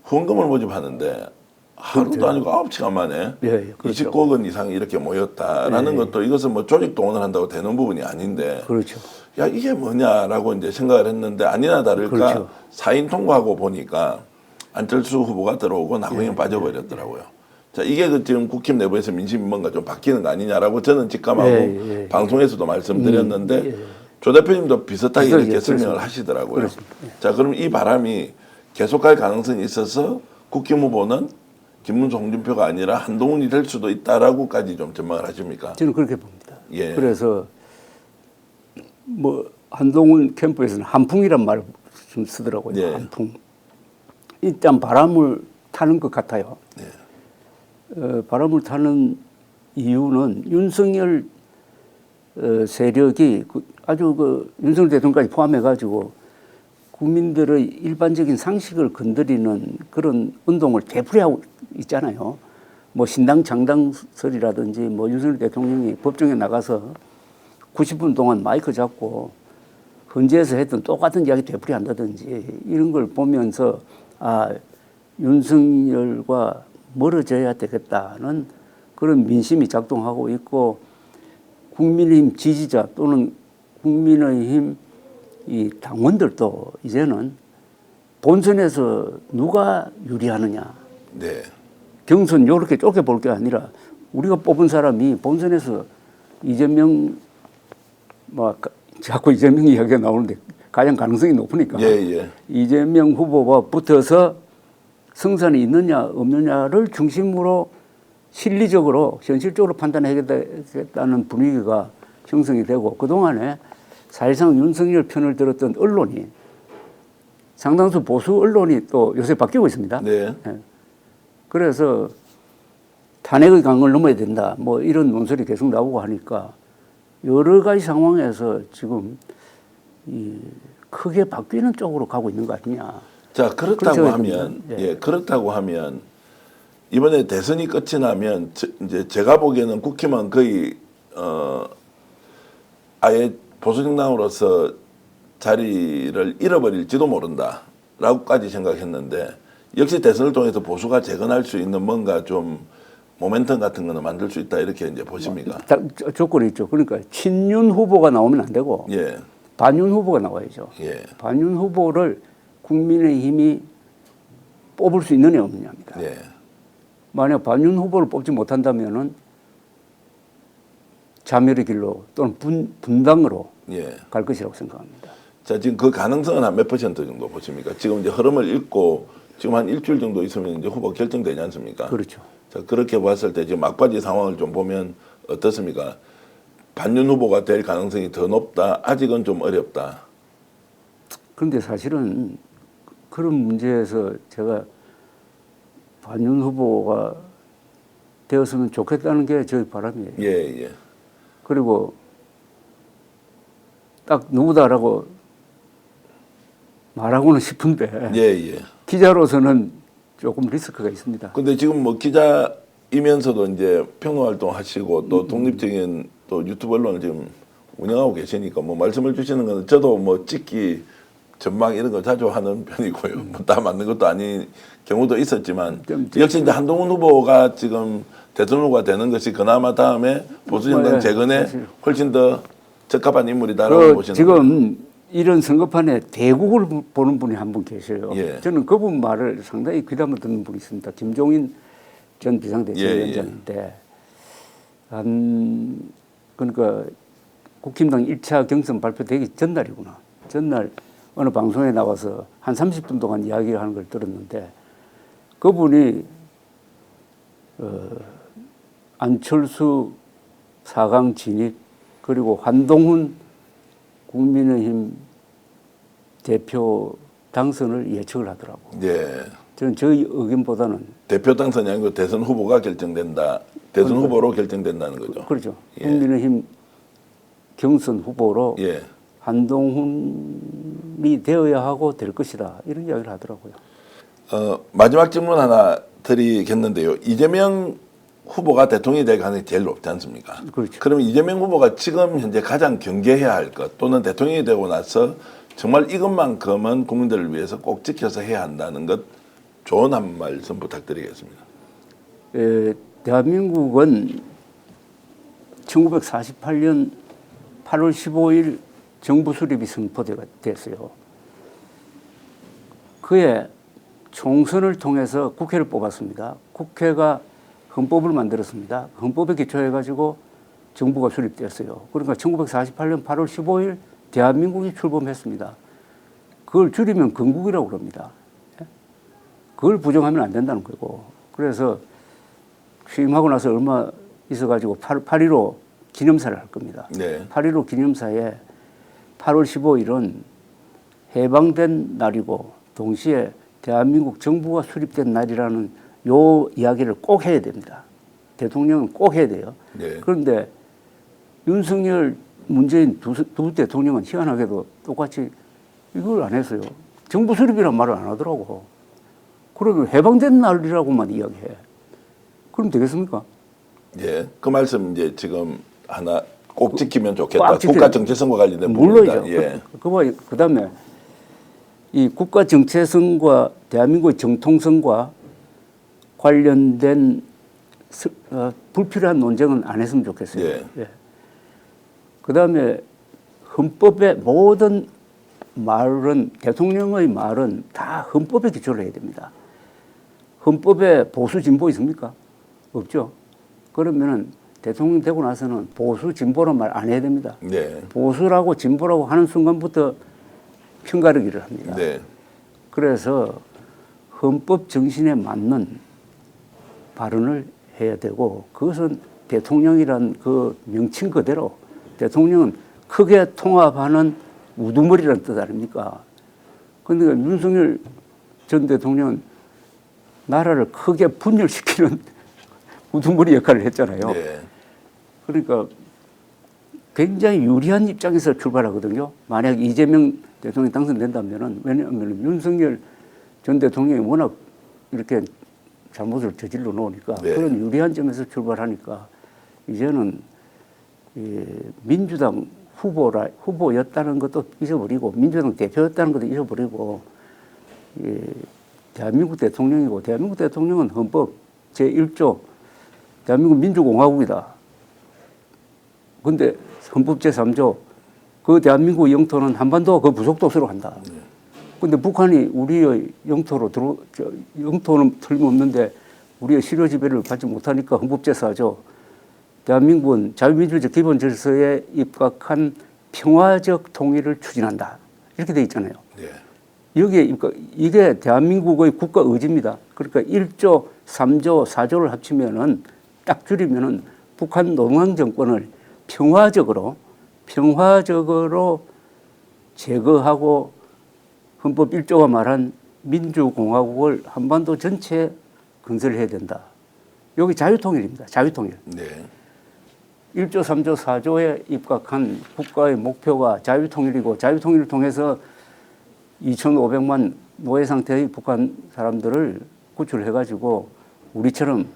Speaker 1: 후원금을 모집하는데 하루도 아니고 9시간 만에
Speaker 2: 그렇죠.
Speaker 1: 29억 원 이상이 이렇게 모였다라는 것도 이것은 뭐 조직 동원을 한다고 되는 부분이 아닌데
Speaker 2: 그렇죠.
Speaker 1: 야 이게 뭐냐라고 이제 생각을 했는데 아니나 다를까
Speaker 2: 그렇죠.
Speaker 1: 4인 통과하고 보니까 안철수 후보가 들어오고 나경원 빠져버렸더라고요. 자 이게 그 지금 국힘 내부에서 민심이 뭔가 좀 바뀌는 거 아니냐라고 저는 직감하고 방송에서도 말씀드렸는데 조 대표님도 비슷하게 이렇게 설명을 하시더라고요.
Speaker 2: 그렇습니다.
Speaker 1: 자 그럼 이 바람이 계속할 가능성이 있어서 국힘 후보는 김문수 홍준표가 아니라 한동훈이 될 수도 있다라고까지 좀 전망을 하십니까?
Speaker 2: 저는 그렇게 봅니다.
Speaker 1: 예.
Speaker 2: 그래서 뭐 한동훈 캠프에서는 한풍이란 말을 좀 쓰더라고요.
Speaker 1: 예.
Speaker 2: 한풍. 일단 바람을 타는 것 같아요. 바람을 타는 이유는 윤석열 세력이 아주 그 윤석열 대통령까지 포함해가지고 국민들의 일반적인 상식을 건드리는 그런 운동을 되풀이하고 있잖아요. 뭐 신당 창당설이라든지 뭐 윤석열 대통령이 법정에 나가서 90분 동안 마이크 잡고 헌재에서 했던 똑같은 이야기 되풀이한다든지 이런 걸 보면서 아 윤석열과 멀어져야 되겠다는 그런 민심이 작동하고 있고 국민의힘 지지자 또는 국민의힘 이 당원들도 이제는 본선에서 누가 유리하느냐
Speaker 1: 네.
Speaker 2: 경선 이렇게 좁게 볼 게 아니라 우리가 뽑은 사람이 본선에서 이재명 뭐 자꾸 이재명 이야기가 나오는데 가장 가능성이 높으니까 이재명 후보와 붙어서 승산이 있느냐 없느냐를 중심으로 실리적으로 현실적으로 판단하겠다는 분위기가 형성이 되고 그동안에 사실상 윤석열 편을 들었던 언론이 상당수 보수 언론이 또 요새 바뀌고 있습니다.
Speaker 1: 네.
Speaker 2: 그래서 탄핵의 강을 넘어야 된다. 뭐 이런 논설이 계속 나오고 하니까 여러 가지 상황에서 지금 크게 바뀌는 쪽으로 가고 있는 거 아니냐.
Speaker 1: 자 그렇다고 하면 그렇다고 하면 이번에 대선이 끝이 나면 이제 제가 보기에는 국힘은 거의 아예 보수정당으로서 자리를 잃어버릴지도 모른다라고까지 생각했는데 역시 대선을 통해서 보수가 재건할 수 있는 뭔가 좀 모멘텀 같은 거는 만들 수 있다 이렇게 이제 보십니까?
Speaker 2: 조건이 있죠. 그러니까 친윤 후보가 나오면 안 되고 반윤 후보가 나와야죠. 반윤 후보를 국민의힘이 뽑을 수 있느냐 없느냐입니다. 만약 반윤 후보를 뽑지 못한다면은 자멸의 길로 또는 분당으로 갈 것이라고 생각합니다.
Speaker 1: 자 지금 그 가능성은 한 몇 퍼센트 정도 보십니까? 지금 이제 흐름을 읽고 지금 한 일주일 정도 있으면 이제 후보 결정되지 않습니까?
Speaker 2: 그렇죠.
Speaker 1: 자 그렇게 봤을 때 지금 막바지 상황을 좀 보면 어떻습니까? 반윤 후보가 될 가능성이 더 높다. 아직은 좀 어렵다.
Speaker 2: 그런데 사실은 그런 문제에서 제가 반윤 후보가 되었으면 좋겠다는 게 저희 바람이에요. 그리고 딱 누구다라고 말하고는 싶은데 기자로서는 조금 리스크가 있습니다.
Speaker 1: 근데 지금 뭐 기자이면서도 이제 평론 활동하시고 또 독립적인 또 유튜브 언론을 지금 운영하고 계시니까 뭐 말씀을 주시는 거는 저도 뭐 찍기 전망 이런 거 자주 하는 편이고요. 뭐 다 맞는 것도 아닌 경우도 있었지만 역시 이제 한동훈 후보가 지금 대통령 후보가 되는 것이 그나마 다음에 보수정당 재건에 훨씬 더 적합한 인물이다라고 보시는
Speaker 2: 지금
Speaker 1: 거예요.
Speaker 2: 이런 선거판에 대국을 보는 분이 한 분 계셔요. 저는 그분 말을 상당히 귀담아 듣는 분이 있습니다. 김종인 전 비상대책위원장인데 그러니까 국힘당 1차 경선 발표되기 전날이구나. 전날 어느 방송에 나와서 한 30분 동안 이야기를 하는 걸 들었는데 그분이 안철수 4강 진입 그리고 한동훈 국민의힘 대표 당선을 예측을 하더라고요. 저는 저희 의견보다는
Speaker 1: 대표 당선이 아니고 대선 후보가 결정된다. 대선 후보로 결정된다는 거죠.
Speaker 2: 그렇죠. 국민의힘 경선 후보로 한동훈이 되어야 하고 될 것이다. 이런 이야기를 하더라고요.
Speaker 1: 마지막 질문 하나 드리겠는데요. 이재명 후보가 대통령이 될 가능성이 제일 높지 않습니까?
Speaker 2: 그렇죠.
Speaker 1: 그러면 이재명 후보가 지금 현재 가장 경계해야 할 것 또는 대통령이 되고 나서 정말 이것만큼은 국민들을 위해서 꼭 지켜서 해야 한다는 것 좋은 한 말씀 부탁드리겠습니다.
Speaker 2: 대한민국은 1948년 8월 15일 정부 수립이 선포됐어요. 그해 총선을 통해서 국회를 뽑았습니다. 국회가 헌법을 만들었습니다. 헌법에 기초해가지고 정부가 수립되었어요. 그러니까 1948년 8월 15일 대한민국이 출범했습니다. 그걸 줄이면 건국이라고 그럽니다. 그걸 부정하면 안 된다는 거고. 그래서 취임하고 나서 얼마 있어가지고 8.15 기념사를 할 겁니다.
Speaker 1: 네.
Speaker 2: 8.15 기념사에 8월 15일은 해방된 날이고 동시에 대한민국 정부가 수립된 날이라는 요 이야기를 꼭 해야 됩니다. 대통령은 꼭 해야 돼요.
Speaker 1: 네.
Speaker 2: 그런데 윤석열, 문재인 두 대통령은 희한하게도 똑같이 이걸 안 했어요. 정부 수립이란 말을 안 하더라고. 그러면 해방된 날이라고만 이야기해. 그럼 되겠습니까?
Speaker 1: 예, 그 말씀 이제 지금 하나 꼭 지키면 좋겠다.
Speaker 2: 꽉 지켜야
Speaker 1: 국가 정체성과 관련된
Speaker 2: 물론이죠.
Speaker 1: 부분이다. 예.
Speaker 2: 그다음에 이 국가 정체성과 대한민국의 정통성과 관련된 불필요한 논쟁은 안 했으면 좋겠어요.
Speaker 1: 예.
Speaker 2: 그다음에 헌법의 모든 말은 대통령의 말은 다 헌법에 기초를 해야 됩니다. 헌법에 보수 진보 있습니까? 없죠. 그러면은 대통령 되고 나서는 보수 진보란 말 안 해야 됩니다.
Speaker 1: 네.
Speaker 2: 보수라고 진보라고 하는 순간부터 편가르기를 합니다.
Speaker 1: 네.
Speaker 2: 그래서 헌법 정신에 맞는 발언을 해야 되고 그것은 대통령이란 그 명칭 그대로 대통령은 크게 통합하는 우두머리라는 뜻 아닙니까? 그런데 윤석열 전 대통령은 나라를 크게 분열시키는 우두머리 역할을 했잖아요.
Speaker 1: 네.
Speaker 2: 그러니까 굉장히 유리한 입장에서 출발하거든요. 만약 이재명 대통령이 당선된다면은 왜냐하면 윤석열 전 대통령이 워낙 이렇게 잘못을 저질러 놓으니까
Speaker 1: 네.
Speaker 2: 그런 유리한 점에서 출발하니까 이제는 이 민주당 후보였다는 것도 잊어버리고 민주당 대표였다는 것도 잊어버리고 이 대한민국 대통령이고 대한민국 대통령은 헌법 제1조 대한민국 민주공화국이다. 그런데 헌법 제3조 그 대한민국 영토는 한반도와 그 부속도서로 한다. 그런데 북한이 우리의 영토는 틀림없는데 우리의 실효 지배를 받지 못하니까 헌법 제4조 대한민국은 자유민주적 기본 질서에 입각한 평화적 통일을 추진한다. 이렇게 돼 있잖아요.
Speaker 1: 네.
Speaker 2: 여기에 이게 대한민국의 국가 의지입니다. 그러니까 1조, 3조, 4조를 합치면은 딱 줄이면은 북한 노무현 정권을 평화적으로 제거하고 헌법 1조가 말한 민주공화국을 한반도 전체에 건설해야 된다. 여기 자유통일입니다. 자유통일.
Speaker 1: 네.
Speaker 2: 1조, 3조, 4조에 입각한 국가의 목표가 자유통일이고 자유통일을 통해서 2,500만 노예 상태의 북한 사람들을 구출해가지고 우리처럼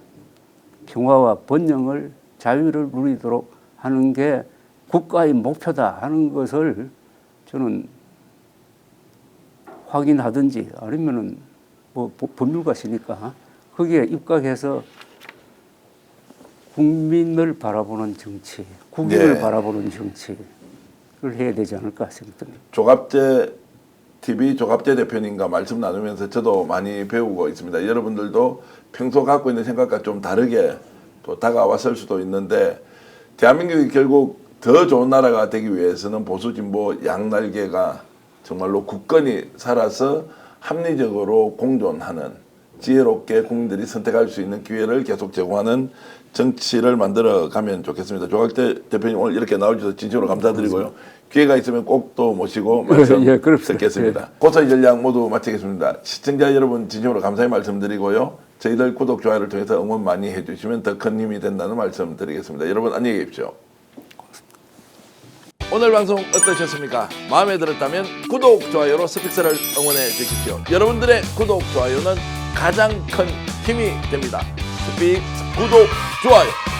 Speaker 2: 평화와 번영을 자유를 누리도록 하는 게 국가의 목표다 하는 것을 저는 확인하든지 아니면은 뭐 법률가시니까 거기에 입각해서 국민을 바라보는 정치, 국민을
Speaker 1: 네.
Speaker 2: 바라보는 정치를 해야 되지 않을까 생각합니다.
Speaker 1: 조갑재 TV 조갑재 대표님과 말씀 나누면서 저도 많이 배우고 있습니다. 여러분들도 평소 갖고 있는 생각과 좀 다르게 또 다가왔을 수도 있는데 대한민국이 결국 더 좋은 나라가 되기 위해서는 보수 진보 양날개가 정말로 굳건히 살아서 합리적으로 공존하는 지혜롭게 국민들이 선택할 수 있는 기회를 계속 제공하는 정치를 만들어 가면 좋겠습니다. 조갑재 대표님 오늘 이렇게 나와주셔서 진심으로 감사드리고요. 기회가 있으면 꼭 또 모시고 말씀
Speaker 2: 예,
Speaker 1: 듣겠습니다. 고소의 전략 모두 마치겠습니다. 시청자 여러분 진심으로 감사의 말씀드리고요. 저희들 구독, 좋아요를 통해서 응원 많이 해주시면 더 큰 힘이 된다는 말씀 드리겠습니다. 여러분 안녕히 계십시오. 오늘 방송 어떠셨습니까? 마음에 들었다면 구독, 좋아요로 스픽스를 응원해 주십시오. 여러분들의 구독, 좋아요는 가장 큰 힘이 됩니다. 스픽 구독, 좋아요